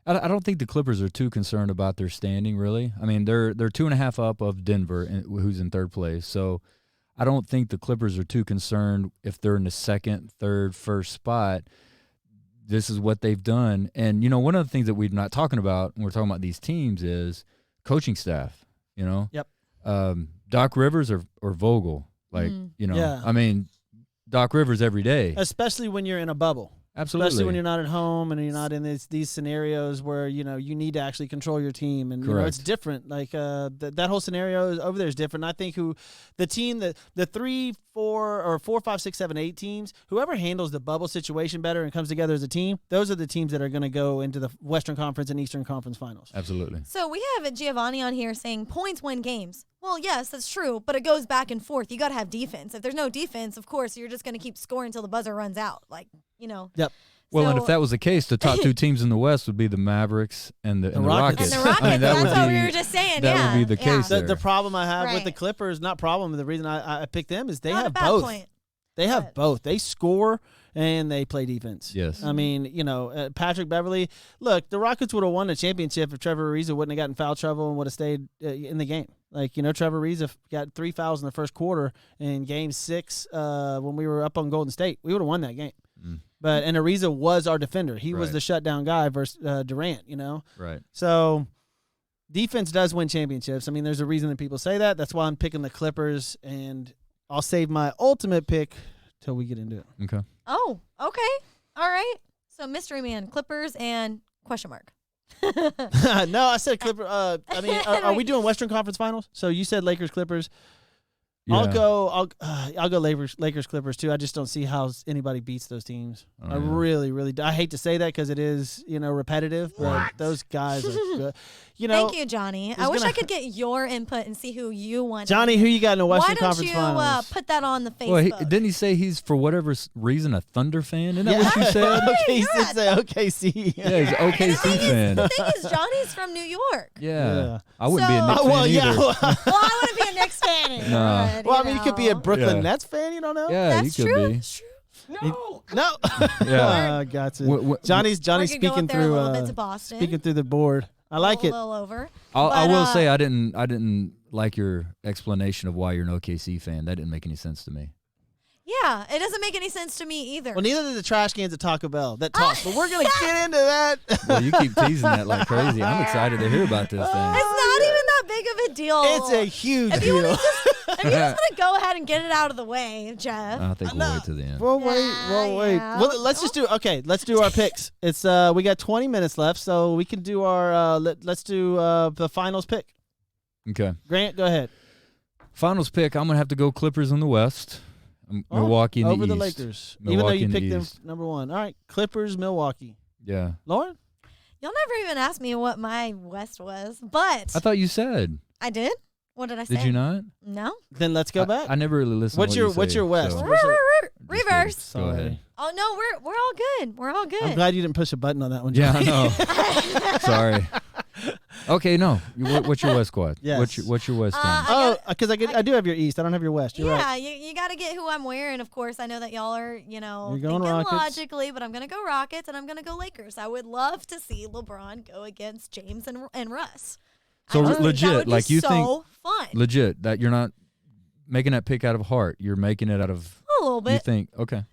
I don't think the Clippers are too concerned about their standing, really. I mean, they're 2.5 up of Denver, who's in third place. So I don't think the Clippers are too concerned if they're in the second, third, first spot. This is what they've done. And, you know, one of the things that we're not talking about when we're talking about these teams is coaching staff, you know? Yep. Doc Rivers or Vogel. Like, you know, Yeah. I mean, Doc Rivers every day. Especially when you're in a bubble. Absolutely. Especially when you're not at home and you're not in these scenarios where, you know, you need to actually control your team. And, you know, it's Correct. different. Like, that whole scenario over there is different. I think the 3, 4, or 4, 5, 6, 7, 8 teams, whoever handles the bubble situation better and comes together as a team, those are the teams that are going to go into the Western Conference and Eastern Conference finals. Absolutely. So we have Giovanni on here saying points win games. Well, yes, that's true, but it goes back and forth. You got to have defense. If there's no defense, of course, you're just going to keep scoring until the buzzer runs out. Like, you know. Yep. Well, and So- if that was the case, the top two teams in the West would be the Mavericks and the Rockets. Rockets. And the Rockets, I mean, that that's would what be, we were just saying. that yeah, would be the yeah. case there. The problem I have with the Right. Clippers, not problem, the reason I picked them is they Not a have bad both. point. They have But- both. They score and they play defense. Yes. I mean, you know, Patrick Beverly. Look, the Rockets would have won the championship if Trevor Ariza wouldn't have gotten foul trouble and would have stayed in the game. Like, you know, Trevor Ariza got 3 fouls in the first quarter in Game 6 when we were up on Golden State. We would have won that game. But and Ariza was our defender. He was Right. the shutdown guy versus Durant. You know, Right. so defense does win championships. I mean, there's a reason that people say that. That's why I'm picking the Clippers, and I'll save my ultimate pick till we get into it. Okay. Oh, okay. All right. So Mystery Man, Clippers, and question mark. No, I said Clipper. I mean, are we doing Western Conference Finals? So you said Lakers, Clippers. I'll Yeah. go. I'll go Lakers, Clippers too. I just don't see how anybody beats those teams. Oh, I yeah. really. I hate to say that because it is, you know, repetitive. But those guys are good. You know, Thank you, Johnny. I it's wish gonna- I could get your input and see who you want. Johnny, who you got in the Western Why don't Conference you Finals? put that on the Facebook? Well, didn't he say he's for whatever reason a Thunder fan? Isn't that what you said? Okay, he You're did at- say OKC. Yeah, he's an OKC fan. The thing is, Johnny's from New York. Yeah. Yeah. I wouldn't be a So- Knicks Well, fan yeah. either. Well, I want to be a Knicks fan. Nah. but, Well, I mean, you could be a know. Brooklyn Yeah. Nets fan. You don't know. Yeah, That's you could true. be. That's true. No. Yeah. Gotcha. Wh- Johnny's Or you could go speaking up there through. a little bit to Boston. Speaking through the board. I like a it. little over. I But, will say I didn't like your explanation of why you're an OKC fan. That didn't make any sense to me. Yeah, it doesn't make any sense to me either. Well, neither did the trash cans at Taco Bell. That talk, but we're gonna get into that. Well, you keep teasing that like crazy. I'm excited to hear about this thing. It's not even that big of a deal. It's a huge If you deal. If you just want to go ahead and get it out of the way, Jeff. I think we'll wait to the end. We'll wait. Yeah. Well, let's just do. Okay, let's do our picks. It's we got 20 minutes left, so we can do our. Let's do the finals pick. Okay. Grant, go ahead. Finals pick. I'm gonna have to go Clippers in the West. Milwaukee in the over East. the Lakers, even though Milwaukee you in the picked them East. number one. All right, Clippers, Milwaukee. Yeah. Lauren. Y'all never even asked me what my West was, but I thought you said. I did. What did I say? Did you not? No. Then let's go back. I never really listened. What's to your what you What's say, your West? so- What's your- Reverse. Just kidding. Go ahead. Oh no, we're all good. We're all good. I'm glad you didn't push a button on that one. Yeah, Johnny. I know. Sorry. Okay, no. What's your West squad? Yes. What's your West team? Oh, because I do have your East. I don't have your West. You're yeah, right. you got to get who I'm wearing. Of course, I know that y'all are, You're going thinking Rockets. logically, but I'm going to go Rockets and I'm going to go Lakers. I would love to see LeBron go against James and Russ. So I just think legit, that would be like, you so think- fun. Legit, that you're not making that pick out of heart. You're making it out of. A little You bit. think okay,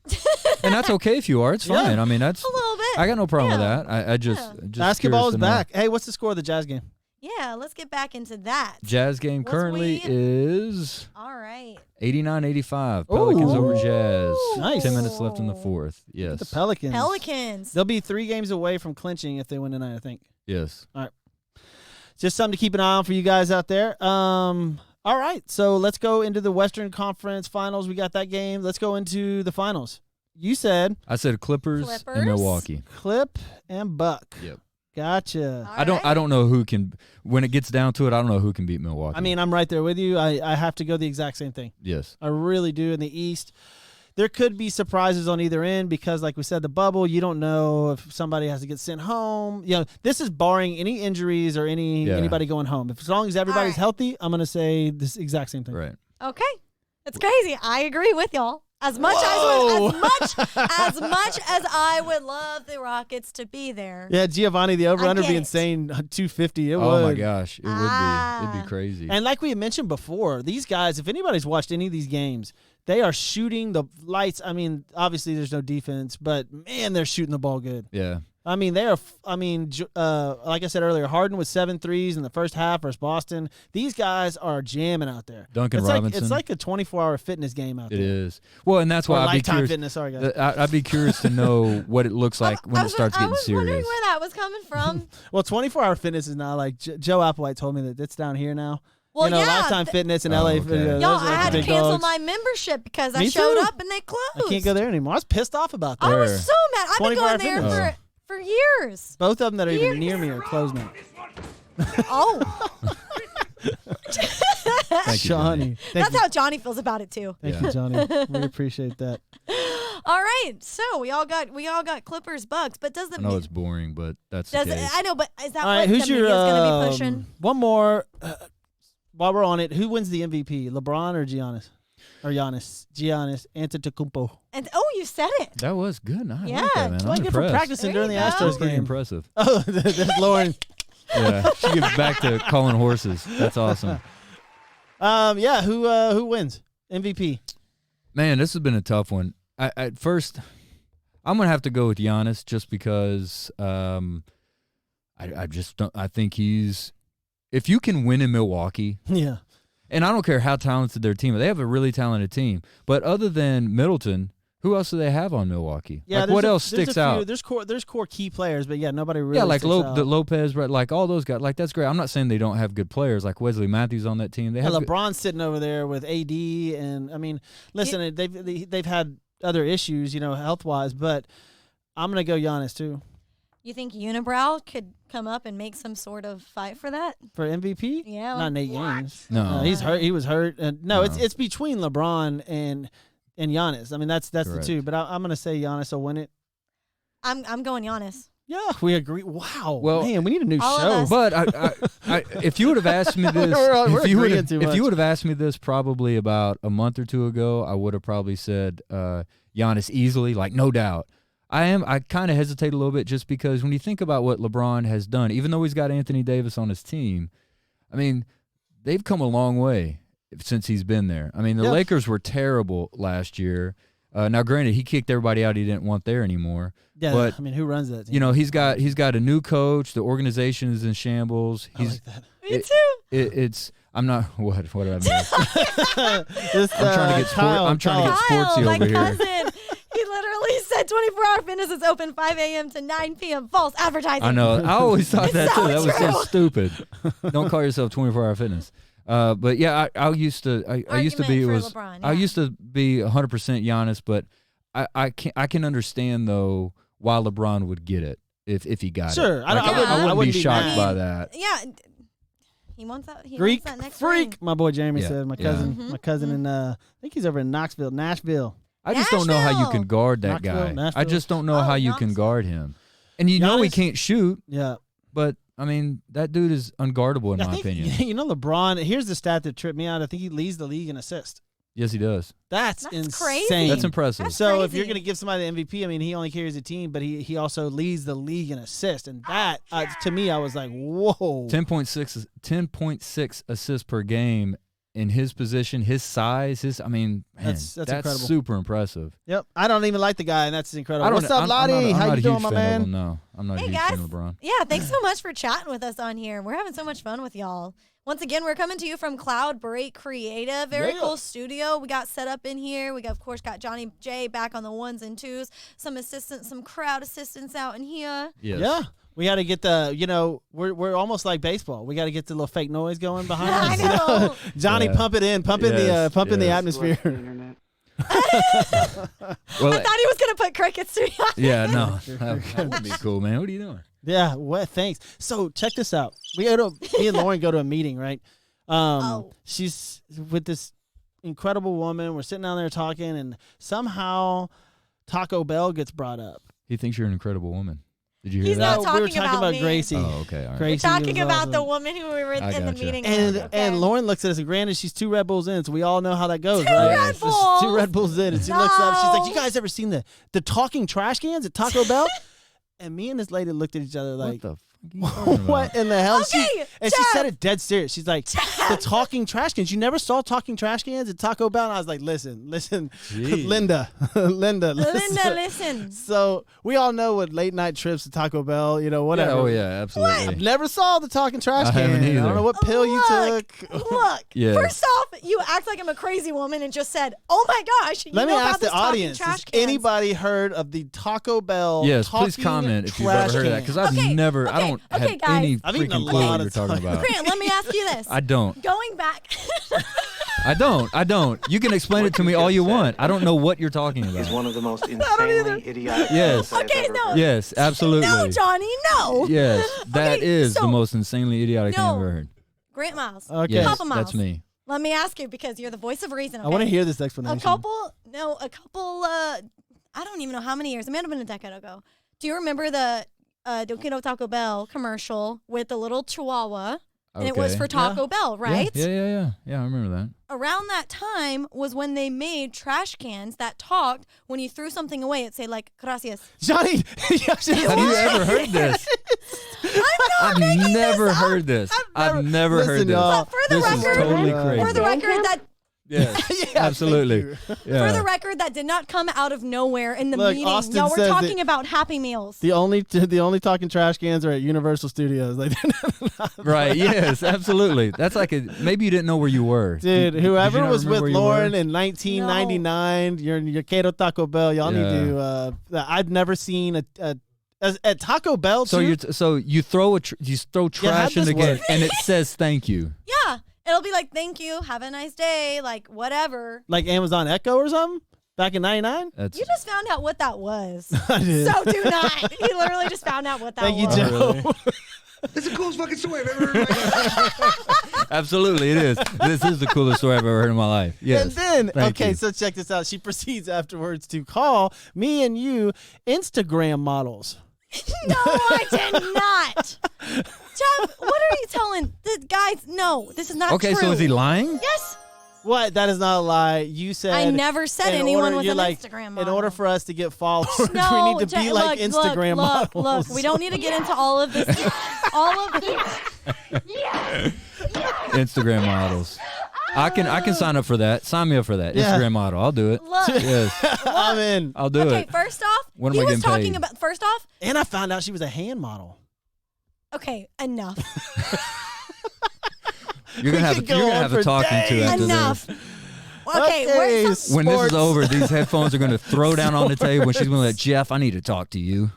and that's okay if you are. It's Yeah. fine. I mean, that's. A little bit. I got no problem Yeah. with that. I just. Yeah. just Basketball curious is to know. back. Hey, what's the score of the Jazz game? Yeah, let's get back into that. Jazz game Was currently we- is All right. 89-85. Pelicans Ooh. over Jazz. Nice. 10 minutes left in the fourth. Yes. The Pelicans. Pelicans. They'll be 3 games away from clinching if they win tonight, I think. Yes. Just something to keep an eye on for you guys out there. All right, so let's go into the Western Conference Finals. We got that game. Let's go into the finals. You said I said Clippers, Clippers? and Milwaukee. Clip and Buck. Yep. Gotcha. All I don't right. know who can when it gets down to it, I don't know who can beat Milwaukee. I mean, I'm right there with you. I have to go the exact same thing. yes. I really do. In the East, there could be surprises on either end because, like we said, the bubble, you don't know if somebody has to get sent home. This is barring any injuries or anybody going home. As long as everybody's right. healthy, I'm going to say this exact same thing. Right. Okay. It's crazy. I agree with y'all. As much as I would love the Rockets to be there. Yeah, Giovanni, the over-under get be it. insane, 250. It Oh would. my gosh, it would be. It'd be crazy. And like we had mentioned before, these guys, if anybody's watched any of these games, they are shooting the lights. I mean, obviously there's no defense, but man, they're shooting the ball good. yeah. I mean, they are. Like I said earlier, Harden with 7 threes in the first half versus Boston. These guys are jamming out there. Duncan it's Robinson. It's like a 24-hour fitness game out It there. is. Well, and that's Or why I'd be lifetime curious. fitness. Sorry, guys. I'd be curious to know what it looks like when it starts I getting was wondering serious. where that was coming from. Well, 24-hour fitness is now like Joe Applewhite told me that it's down here now. Well, yeah, Lifetime Fitness in Oh, LA. okay. Those Y'all, are I like had the to big cancel dogs. my membership because I Me showed too. up and they closed. I can't go there anymore. I was pissed off about that. I was Where? so mad. I've been 24-hour going there fitness. for years. Both of them that are even near me are closed now. Oh, Thank you, Johnny. Johnny. Thank that's you. how Johnny feels about it too. Thank Yeah. you, Johnny. We appreciate that. All right, so we all got Clippers Bucks, but does the I know it's boring, but that's the does case. I know, but is that All right, what who's the your media's going to be pushing? one more? While we're on it, who wins the MVP? LeBron or Giannis? Or Giannis Antetokounmpo. And you said it. That was good. I Yeah, like that, man. That's I'm what I get for impressed. practicing There during the you go. Astros That's pretty game. impressive. Oh, there's Lauren. Yeah, she gets back to calling horses. That's awesome. Yeah, who wins MVP? Man, this has been a tough one. At first, I'm gonna have to go with Giannis just because I just don't. I think he's. If you can win in Milwaukee, Yeah. and I don't care how talented their team is, they have a really talented team. But other than Middleton, who else do they have on Milwaukee? Yeah, like what there's a- else there's sticks a few- out? There's core key players, but yeah, nobody really. Yeah, like sticks out. the Lopez, right? Like all those guys. Like that's great. I'm not saying they don't have good players. Like Wesley Matthews on that team. They Yeah, have good- LeBron's sitting over there with AD, and I mean, listen, they've had other issues, health wise, but I'm gonna go Giannis too You think Unibrow could come up and make some sort of fight for that? for MVP. Yeah. Not in 8 games. No. He's hurt. He was hurt. And no, No. it's between LeBron and Giannis. I mean, that's the Correct. two. But I'm gonna say Giannis will win it. I'm going Giannis. Yeah, we agree. Wow, Well, man, we need a new all of show. us. But I, if you would have asked me this, We're if you agreeing would too if much. you would have asked me this probably about a month or two ago, I would have probably said Giannis easily, like no doubt. I kind of hesitate a little bit just because when you think about what LeBron has done, even though he's got Anthony Davis on his team, I mean, they've come a long way since he's been there. I mean, the Yeah. Lakers were terrible last year. Now, granted, he kicked everybody out he didn't want there anymore. Yeah, but, I mean, who runs that team? You know, he's got a new coach. The organization is in shambles. I like that. Me It- too. It's I'm not what did I miss? This, I'm trying to get Kyle, I'm trying to get Kyle, sportsy my over here. cousin, he literally said 24-hour fitness is open 5 a.m. to 9 p.m. False advertising. I know. I always thought It's that so too. That was so true. stupid. Don't call yourself 24-hour fitness. But yeah, I used to be Argument for LeBron, I yeah. used to be 100% Giannis, but I can understand though why LeBron would get it. if he got Sure. it. I don't- I wouldn't- I wouldn't wouldn't be be shocked mad. by that. Yeah. He wants that. He Greek wants that next freak. ring. My boy Jeremy Yeah. said. My Yeah. cousin. My cousin in I think he's over in Nashville. I just don't know how you Nashville. can guard that Knoxville, guy. I Nashville. just don't know Oh, how you can Knoxville. guard him. And you know he Giannis- can't shoot, Yeah. but I mean that dude is unguardable in I my think, opinion. You know, LeBron. Here's the stat that tripped me out. I think he leads the league in assists. Yes, he does. That's That's crazy. insane. That's impressive. That's So if crazy. you're going to give somebody the MVP, I mean, he only carries a team, but he also leads the league in assists, and that to me, I was like, whoa. 10.6 assists per game in his position, his size, man, That's incredible. super impressive. Yep. I don't even like the guy, and that's incredible. I don't, What's up, I'm Lottie? not How a you huge doing, my fan man? Of him, no, I'm not a Hey, huge guys. fan of LeBron. Yeah, thanks so much for chatting with us on here. We're having so much fun with y'all. Once again, we're coming to you from Cloud Break Creative. Very Yeah. cool studio. We got set up in here. We got, of course, got Johnny J back on the ones and twos. Some assistants, some crowd assistants out in here. Yes. Yeah. We got to get we're almost like baseball. We got to get the little fake noise going behind I us. you know? know. Johnny, Yeah. pump it in. Pump in Yes, the yes. atmosphere. Well, I thought he was going to put crickets to you. yeah, no, that would be cool, man. What are you doing? Yeah, what? Thanks. So check this out. Me and Lauren go to a meeting, right? She's with this incredible woman. We're sitting down there talking, and somehow Taco Bell gets brought up. He thinks you're an incredible woman. Did you hear He's that? not we were talking talking about about me. Gracie. Oh, okay. All right. Gracie We're talking was about the awesome. woman who we were in the gotcha. meeting And with. Okay. and Lauren looks at us, and granted, she's 2 Red Bulls in, so we all know how that goes, Two right? Red She's Bulls? 2 Red Bulls in, and she looks up. She's like, No. "You guys ever seen the talking trash cans at Taco Bell?" And me and this lady looked at each other What like, the fuck are you talking about? "What in the hell?" Okay, She Jeff. said it dead serious. She's like, "The talking trash cans. You never saw talking trash cans at Taco Bell?" And I was like, "Listen, Jeez. Linda, Linda, Linda, listen. So we all know what late night trips to Taco Bell, whatever. Yeah, oh yeah, absolutely. Never saw the talking trash I can. haven't I don't either. know what pill you Look, took. Look. Yes. First off, you act like I'm a crazy woman and just said, "Oh my gosh." You Let me know about ask the this talking audience: trash has cans. anybody heard of the Taco Bell? Yes, please talking comment if you've trash ever heard of that, can? because I've Okay, never, I okay, don't okay, have guys. any I've eaten a freaking clue lot what of you're talking Taco about. Grant, let me ask you this. I don't. Going back. I don't. You can explain it to me all you want. I don't know what you're talking Is about. one of the most insanely idiotic Yes. things I've Okay, ever no. heard. Yes, absolutely. No, Johnny, no. Yes, that Okay, is so- the most insanely idiotic thing I've No. ever heard. Grant Miles. Okay. Yes, Papa Miles. that's me. Let me ask you because you're the voice of reason. I want to okay? hear this explanation. A couple. I don't even know how many years. It might have been a decade ago. Do you remember the Dokino Taco Bell commercial with the little Chihuahua? And it was Okay. for Taco Bell, right? Yeah, I remember that. Around that time was when they made trash cans that talked. When you threw something away, it'd say like "gracias." Johnny. Have you ever heard this? I've never heard this. I've never heard Listen, this. y'all. But for the This is record, totally crazy. for the record, that Yes, Yeah, absolutely. thank Yeah. for the record, that did not come out of nowhere in the Look, meeting. Austin Y'all were says talking that- about Happy Meals. The only talking trash cans are at Universal Studios. Like, Right. Yes. Absolutely. That's like maybe you didn't know where you were, dude, Did you whoever not was remember with where you Lauren were? in 1999, your Cato Taco Bell, y'all need Yeah. to. I've never seen at Taco Bell. So too, you throw you throw trash in this the game work. and it says thank you. Yeah, it'll be like, "Thank you, have a nice day," like whatever. like Amazon Echo or something back in '99. That's You just found out what that was. I did. So do not. He literally just found out what that Thank you, was. Joe. really? It's the coolest fucking story I've ever heard in my life. absolutely it is. This is the coolest story I've ever heard in my life. Yes. And then, Thank okay, you. so check this out. She proceeds afterwards to call me and you Instagram models. No, I did not. Jeff, what are you telling the guys? No, this is not Okay, true. so is he lying? Yes. What? That is not a lie. You said I never said in anyone order- was you're an like, Instagram In model. order for us to get followers, No, we need to be Jeff, like look, Instagram look, models. Look, we don't need to get into all of this. all of this. Instagram models. I can sign up for that. Sign me up for that. Yeah. Instagram model. I'll do it. Look. Yes. I'm in. I'll do Okay, it. first off, When am he I was getting talking paid? about. First off, And I found out she was a hand model. okay, enough. You're gonna have could you're go gonna on have for a talking to days. after Enough. this. Okay, where's some, When this is sports. over, these headphones are gonna throw down on the table and she's gonna be like, Jeff, I need to talk to you.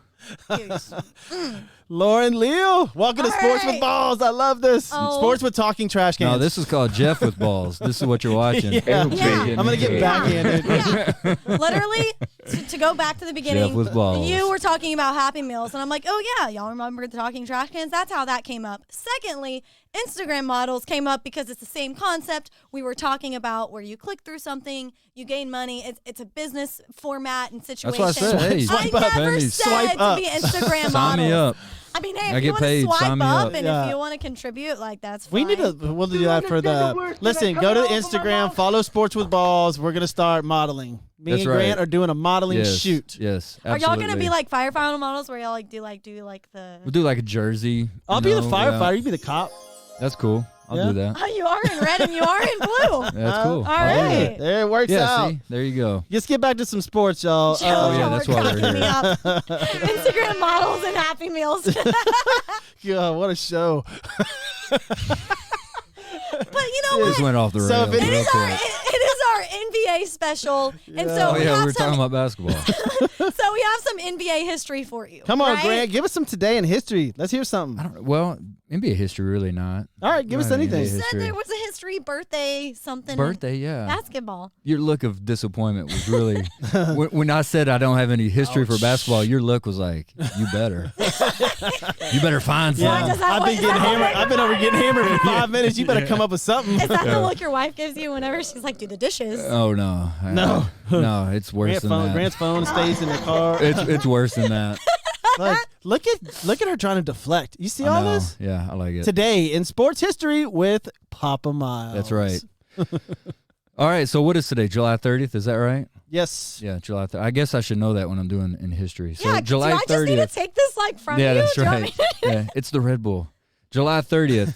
Lauren Leal, welcome to All Sports right. with Balls. I love this. Oh. Sports with talking trash cans. No, this is called Jeff with balls. This is what you're watching. Yeah. Yeah. I'm gonna get Yeah. backhanded. Yeah. Literally, to go back to the beginning, Jeff with balls. you were talking about Happy Meals, and I'm like, oh yeah, y'all remember the talking trash cans? That's how that came up. Secondly, Instagram models came up because it's the same concept. We were talking about where you click through something, you gain money. It's a business format and situation. That's what I said. Hey, Swipe I up. never Penny. said Swipe to up. be Instagram models. Sign me up. I mean, hey, I if get you want to paid, swipe sign me up up. and Yeah. if you want to contribute, like that's We fine. need to. We'll do that for the. Listen, go to the Instagram, follow Sports with Balls. We're gonna start modeling. Me That's and right. Grant are doing a modeling Yes, shoot. Yes, Are y'all gonna absolutely. be like firefighter models where y'all do the? We'll do like a jersey. I'll be the firefighter. You be the cop. That's cool. I'll Yeah. do that. Oh, you are in red and you are in blue. That's cool. All I'll do right. that. There it works Yeah, out. see, there you go. Let's get back to some sports, y'all. Oh, yeah, Y'all that's are why we're cracking me here. up. Instagram models and Happy Meals. God, what a show! But you know Just what? went off the So rails. if It is real our quick. it is our NBA special, and so Oh we yeah, we have were talking some about basketball. so we have some NBA history for you. Come on, right? Grant, give us some today in history. Let's hear something. I don't. Well, NBA history really not. All right, give us Not anything. NBA You said history. there was a history, birthday, something. Birthday, yeah. Basketball. Your look of disappointment was really. when I said I don't have any history for basketball, your look was like, "You better, you better find Why something." does that I've been look- getting hammered. I've been over getting hammered for 5 minutes. You better come up with something. Is that the look your wife gives you whenever she's like, do the dishes? Oh no, No. no, it's worse Grant's than phone that. stays in the car. It's worse than that. Like, look at her trying to deflect. You see I all know. this Yeah, I like it. today in sports history with Papa Miles. That's right. All right, so what is today? July 30th, is that right? Yes. Yeah, July 30th. I guess I should know that when I'm doing in history. So Yeah, July do I just need to 30th. take this like from Yeah, you? that's Do you want right. me to- Yeah, it's the Red Bull. July 30th.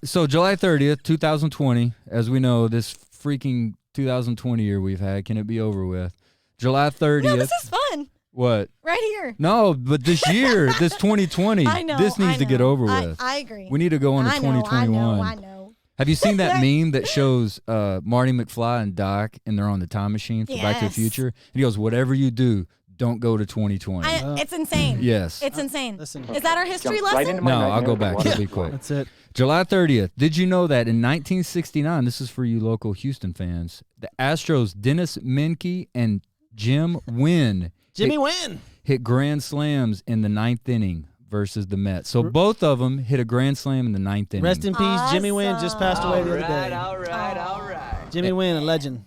So July 30th, 2020, as we know, this freaking 2020 year we've had, can it be over with? July 30th. No, this is fun. What? Right here. No, but this year, this 2020, I know. this needs I to get know. over with. I agree. We need to go on to I know, 2021. I know. Have you seen that meme that shows Marty McFly and Doc, and they're on the time machine for Back to the Yes. Future? And he goes, "Whatever you do, don't go to 2020." It's insane. Yes. It's insane. Listen. Is that our history lesson? No, I'll go back. It'll be quick. That's it. July 30th. Did you know that in 1969, this is for you local Houston fans, the Astros' Dennis Menke and Jim Wynn Jimmy Wynn. hit grand slams in the 9th inning versus the Mets. So both of them hit a grand slam in the 9th inning. Rest in peace. Jimmy Wynn just passed away the other day. All right. Jimmy Wynn, a legend.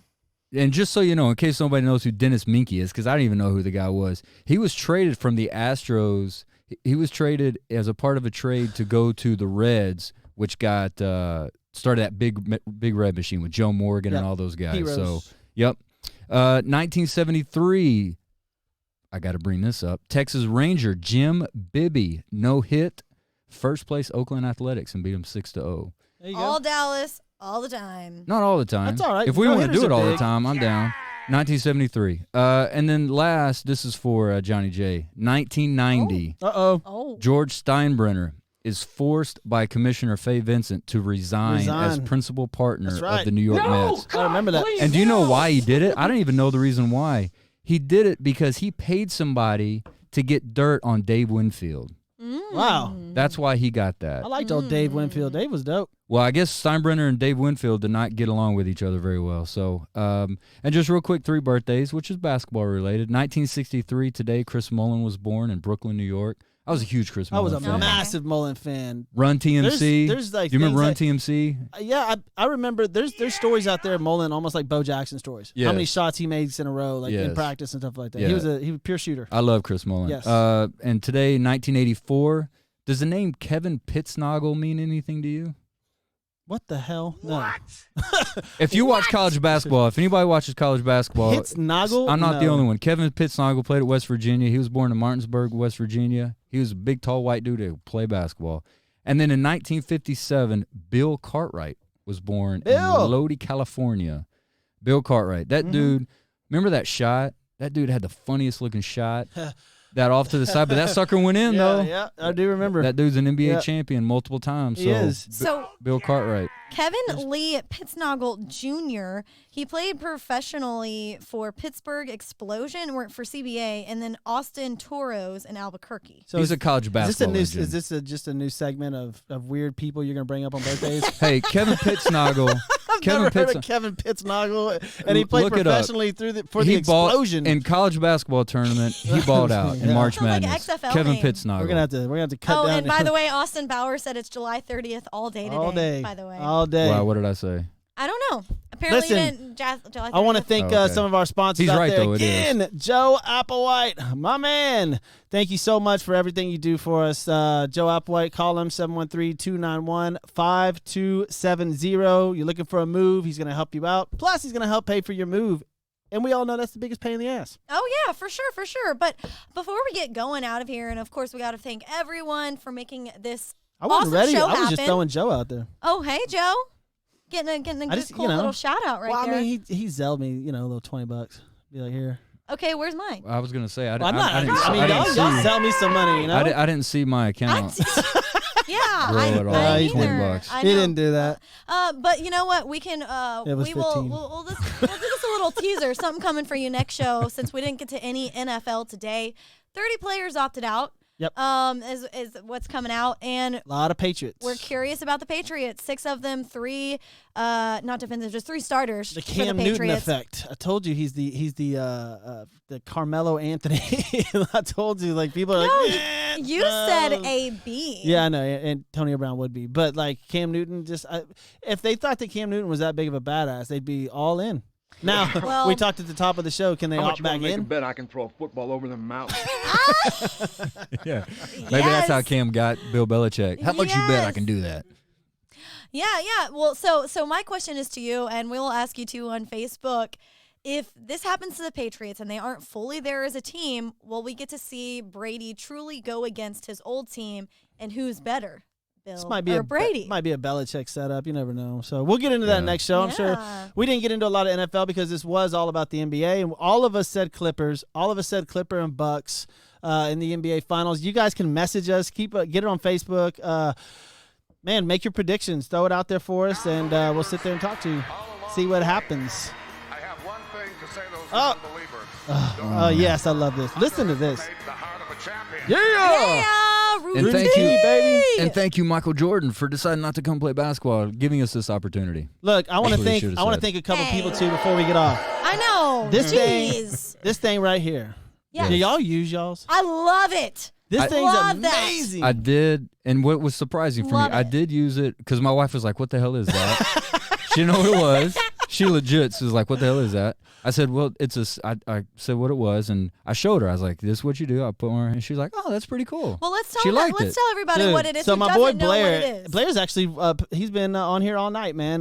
And just so you know, in case nobody knows who Dennis Menke is, because I don't even know who the guy was, he was traded from the Astros. He was traded as a part of a trade to go to the Reds, which got started that big red machine with Joe Morgan and Yep. all those guys. Heroes. So, yep. 1973, I got to bring this up. Texas Ranger Jim Bibby, no hit, first place Oakland Athletics, and beat them 6-0. There you go. All Dallas, all the time. Not all the time. That's all right. If we No want to hitters do it are all the big. time, I'm down. 1973. And then last, this is for Johnny J. 1990. Uh-oh. Oh. George Steinbrenner is forced by Commissioner Fay Vincent to resign as Resign. principal partner That's right. of the New York Mets. I remember that. And do you know why he did it? I don't even know the reason why. He did it because he paid somebody to get dirt on Dave Winfield. Wow. That's why he got that. I liked old Dave Winfield. Dave was dope. Well, I guess Steinbrenner and Dave Winfield did not get along with each other very well. So, and just real quick, 3 birthdays, which is basketball related. 1963, today, Chris Mullin was born in Brooklyn, New York. I was a huge Chris I was Mullin a fan. massive Mullen fan. Run TMC. There's like Do you remember Run things TMC? Yeah, I remember. There's stories out there, Mullen, almost like Bo Jackson stories. How many Yes. shots he makes in a row, like in Yes. practice and stuff like that. Yeah. He was a pure shooter. I love Chris Mullin. Yes. And today, 1984, does the name Kevin Pittsnoggle mean anything to you? What the hell? No. If you watch college basketball, if anybody watches college basketball, Pittsnoggle? I'm not the No. only one. Kevin Pittsnoggle played at West Virginia. He was born in Martinsburg, West Virginia. He was a big, tall, white dude who played basketball. And then in 1957, Bill Cartwright was born Bill! in Lodi, California. Bill Cartwright. That dude, remember that shot? That dude had the funniest looking shot. That off to the side, but that sucker went in, though. Yeah, I do remember. That dude's an NBA Yeah. champion multiple times. He So is. So Bill Cartwright. Kevin Lee Pittsnoggle Jr., he played professionally for Pittsburgh Explosion, worked for CBA, and then Austin Toros in Albuquerque. So He's a college is this a basketball new? legend. Is this just a new segment of weird people you're gonna bring up on birthdays? Hey, Kevin Pittsnoggle. I've never heard of Kevin Pittsnogle, and he played Look it up. professionally for the He balled explosion. in college basketball tournament. He balled out in March Sounds like Madness. XFL Kevin name. Pittsnogle. we're gonna have to cut Oh, down. and by the way, Austin Bauer said it's July 30th all day today. all day, By the way, all day. Wow, what did I say? I don't know. Apparently, Listen, you didn't. July 30th. I want to thank Oh, okay. some of our sponsors He's out right, there. though, it Again, Joe Applewhite, my man. Thank you so much for everything you do for us. Joe Applewhite, call him 713-291-5270. You're looking for a move, he's going to help you out. Plus, he's going to help pay for your move. And we all know that's the biggest pain in the ass. Oh, yeah, for sure, for sure. But before we get going out of here, and of course, we got to thank everyone for making this I wasn't awesome ready. show I was just happen. throwing Joe out there. Oh, hey, Joe. Getting a I good, just, cool you know, little shout out right well, there. I mean, he zelled me, a little $20. Be like, here. Okay, where's mine? I was gonna say I, Well, I'm I, not. I didn't, I mean, I didn't y'all see. sell me some money, I didn't see my account. Yeah, Roll I, it all. I He didn't didn't. either. $20. I He know. didn't do that. But you know what? We can. It was We will. 15. We'll do this a little teaser. Something coming for you next show. Since we didn't get to any NFL today, 30 players opted out. Yep. Is what's coming out, and A lot of Patriots. we're curious about the Patriots. 6 of them, 3 not defensive, just 3 starters The for the Cam Newton Patriots. effect. I told you he's the Carmelo Anthony. I told you, like, people are No, like, eh, You no. said AB. Yeah, I know, and Antonio Brown would be, but like Cam Newton, if they thought that Cam Newton was that big of a badass, they'd be all in. Now Well- we talked at the top of the show. Can they How much opt you want back to make a in? bet I can throw a football over the mountain? Yeah, maybe that's how Yes. Cam got Bill Belichick. How much you bet I Yes. can do that? Yeah. Well, so my question is to you, and we will ask you too on Facebook. If this happens to the Patriots and they aren't fully there as a team, will we get to see Brady truly go against his old team, and who's better, Bill This might be or Brady? might be a Belichick setup. You never know. So we'll get into that Yeah. next show. I'm sure Yeah. we didn't get into a lot of NFL because this was all about the NBA, and all of us said Clippers. All of us said Clipper and Bucks in the NBA Finals. You guys can message us. Get it on Facebook. Man, make your predictions. Throw it out there for us, and we'll sit there and talk to you. See what happens. I have one thing to say to those Oh. unbelievers. Oh, yes, I love this. Listen to this. The heart of a champion. Yeah, And Rudy. thank you, baby. And thank you, Michael Jordan, for deciding not to come play basketball, giving us this opportunity. Look, I want to That's what he thank should've I want to said. thank a couple Hey. people too before we get off. I know. This thing- Jeez. This thing right here. Yes. Do y'all use y'all's? I love it. This I thing's love that. amazing. I did, and what was surprising for Love me, I it. did use it because my wife was like, "What the hell is that?" She didn't know what it was. She legit was like, "What the hell is that?" I said, "Well, it's a." I said what it was, and I showed her. I was like, "This is what you do." I put one, and she's like, "Oh, that's pretty cool." Well, let's tell She them, liked let's it. tell everybody Dude, what it is. So who my doesn't boy know what Blair, it is. Blair's actually he's been on here all night, man.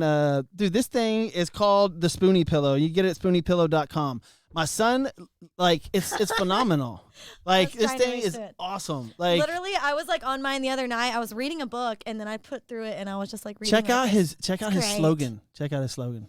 Dude, this thing is called the Spoonie Pillow. You get it at spooniePillow.com. My son, like, it's phenomenal. Like, Let's this try and thing is erase it. awesome. Like, Literally, I was like on mine the other night. I was reading a book, and then I put through it, and I was just like reading. check out like his his great. slogan. Check out his slogan.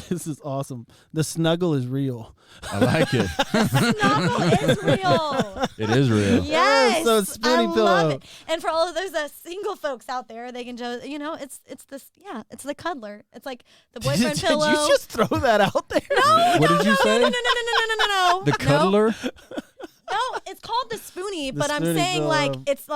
This is awesome. The snuggle is real. I like it. Snuggle is real. It is real. Yes, so it's I Spoonie love Pillow. it. And for all of those single folks out there, they can just, it's this, it's the cuddler. It's like the boyfriend Did pillow. you just throw that out there? What did you say? No. The cuddler. No, it's called the Spoonie, The but I'm Spoonie saying Pillow. it's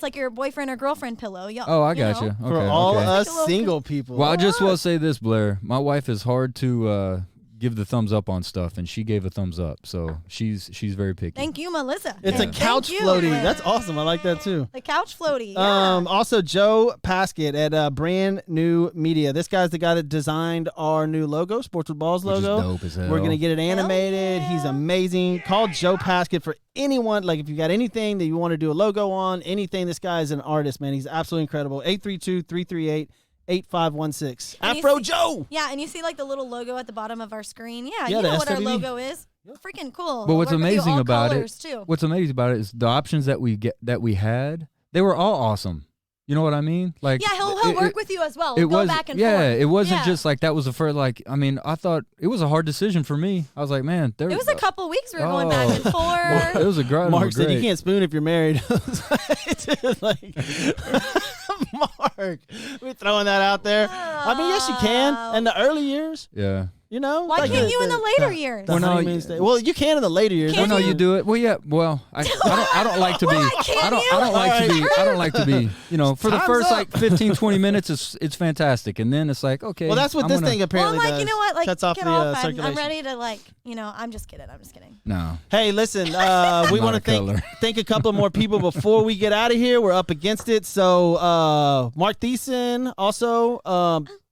like your boyfriend or girlfriend pillow. Oh, I got you. Okay. For all okay. us Like a little- single people. Well, I just will say this, Blair. My wife is hard to give the thumbs up on stuff, and she gave a thumbs up, so she's very picky. Thank you, Melissa. It's And a couch thank you, floaty. Blair. That's awesome. I like that too. The couch floaty. Yeah. Also, Joe Paskett at Brand New Media. This guy's the guy that designed our new logo, Sports with Balls Which is logo. dope as hell. We're gonna get it animated. yeah. He's amazing. Call Joe Paskett for anyone. Like if you got anything that you want to do a logo on, anything. This guy is an artist, man. He's absolutely incredible. 832-338-8516. And you Afro see- Joe. Yeah, and you see like the little logo at the bottom of our screen. Yeah, Yeah, you the know what our SWB. logo is. Freaking cool. But what's We'll work with you, amazing all about colors, it, too. what's amazing about it is the options that we had. They were all awesome. You know what I mean? Like Yeah, he'll work with you as well. It We'll go was back and yeah. forth. It wasn't Yeah. just like that was the first. Like I mean, I thought it was a hard decision for me. I was like, man, there It was a couple weeks we were going back and It forth. was a great. Mark said you great. can't spoon if you're married. Like, Mark, we're throwing that out there. I mean, yes, you can. In the early years, Yeah. You know? Why Like can't you in the later years? The Well, no, honeymoon stage. Well, you can in the later years. Well, Can no, you? you do it. Well, yeah. Well, I don't like to be. Why can't I don't. you? I don't like to be. I don't like to be. You know, for the Time's first up. like 15, 20 minutes, it's fantastic, and then it's like, okay. Well, that's what I'm this gonna- thing Well, apparently I'm like, does. you know what? Like, Cuts off get the off. I'm circulation. ready to like, I'm just kidding. I'm just kidding. No. Hey, listen, we Not want a to color. thank a couple more people before we get out of here. We're up against it. So, Mark Thiessen, also,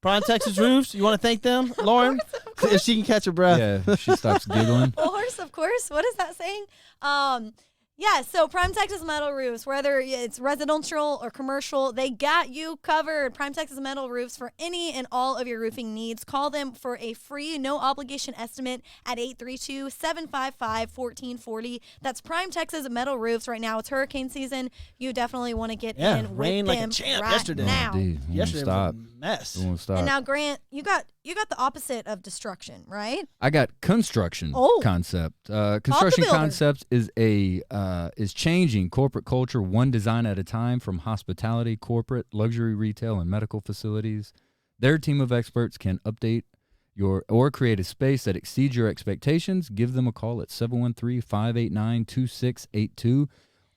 Prime Texas Roofs. You want to thank them, Lauren? If she can catch her breath. Yeah, she stops giggling. Of course. What is that saying? Yeah, so Prime Texas Metal Roofs, whether it's residential or commercial, they got you covered. Prime Texas Metal Roofs for any and all of your roofing needs. Call them for a free, no obligation estimate at 832-755-1440. That's Prime Texas Metal Roofs. Right now, it's hurricane season. You definitely want to get Yeah, in rained with like a them champ right yesterday. now. Dude, it won't Yesterday stop. was a mess. It won't stop. And now, Grant, you got the opposite of destruction, right? I got construction Oh. concept. Construction builder. concept is is changing corporate culture one design at a time, from hospitality, corporate, luxury retail, and medical facilities. Their team of experts can update or create a space that exceeds your expectations. Give them a call at 713-589-2682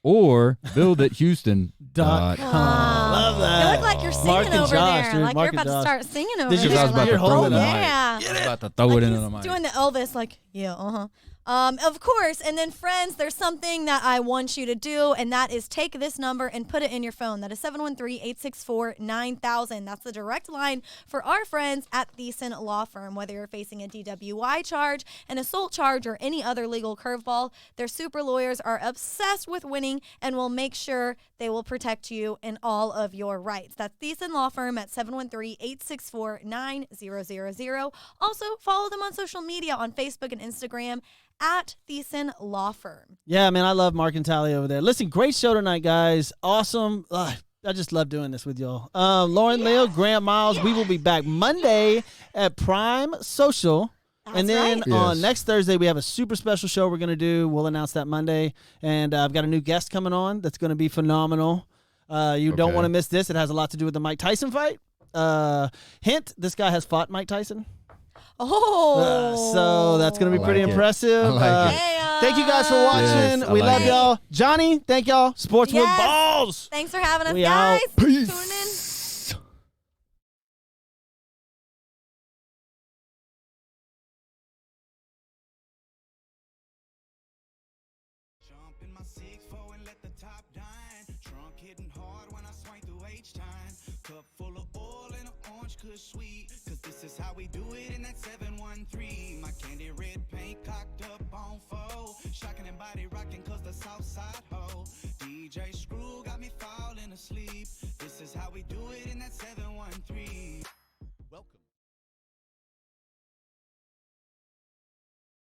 or buildathouston.com. Love that. You look like you're singing Mark and over Josh, there. dude. Like Mark you're and about to Josh. start singing over Did you there. I was about like, to throw it in the mic. yeah. I'm about to throw it into the mic. Doing the Elvis, like, yeah, of course. And then, friends, there's something that I want you to do, and that is take this number and put it in your phone. That is 713-864-9000. That's the direct line for our friends at Thiessen Law Firm. Whether you're facing a DWI charge, an assault charge, or any other legal curveball, their super lawyers are obsessed with winning and will make sure they will protect you in all of your rights. That's Thiessen Law Firm at 713-864-9000. Also, follow them on social media on Facebook and Instagram at Thiessen Law Firm. Yeah, man, I love Mark and Tally over there. Listen, great show tonight, guys. Awesome. I just love doing this with y'all. Lauren, Leo, Grant, Miles, we will be back Monday at Prime Social. And then right. on Yes. next Thursday, we have a super special show we're going to do. We'll announce that Monday. And I've got a new guest coming on that's going to be phenomenal. You don't Okay. want to miss this. It has a lot to do with the Mike Tyson fight. Hint, this guy has fought Mike Tyson. Oh. So that's going to be I pretty like it. impressive. I like it. Hey, Thank you guys for watching. Yes, I We like love it. y'all. Johnny, thank y'all. Sports with Yes. Balls. Thanks for having us, We guys. out. Peace. Tune in. Jump in my 6'4" and let the top dine. Trunk hitting hard when I swing through H-time. Cup full of oil and an orange kush sweet. Cause this is how we do it in that 713. My candy red paint cocked up on foe. Shocking and body rocking cause the south side ho. DJ Screw got me falling asleep. This is how we do it in that 713.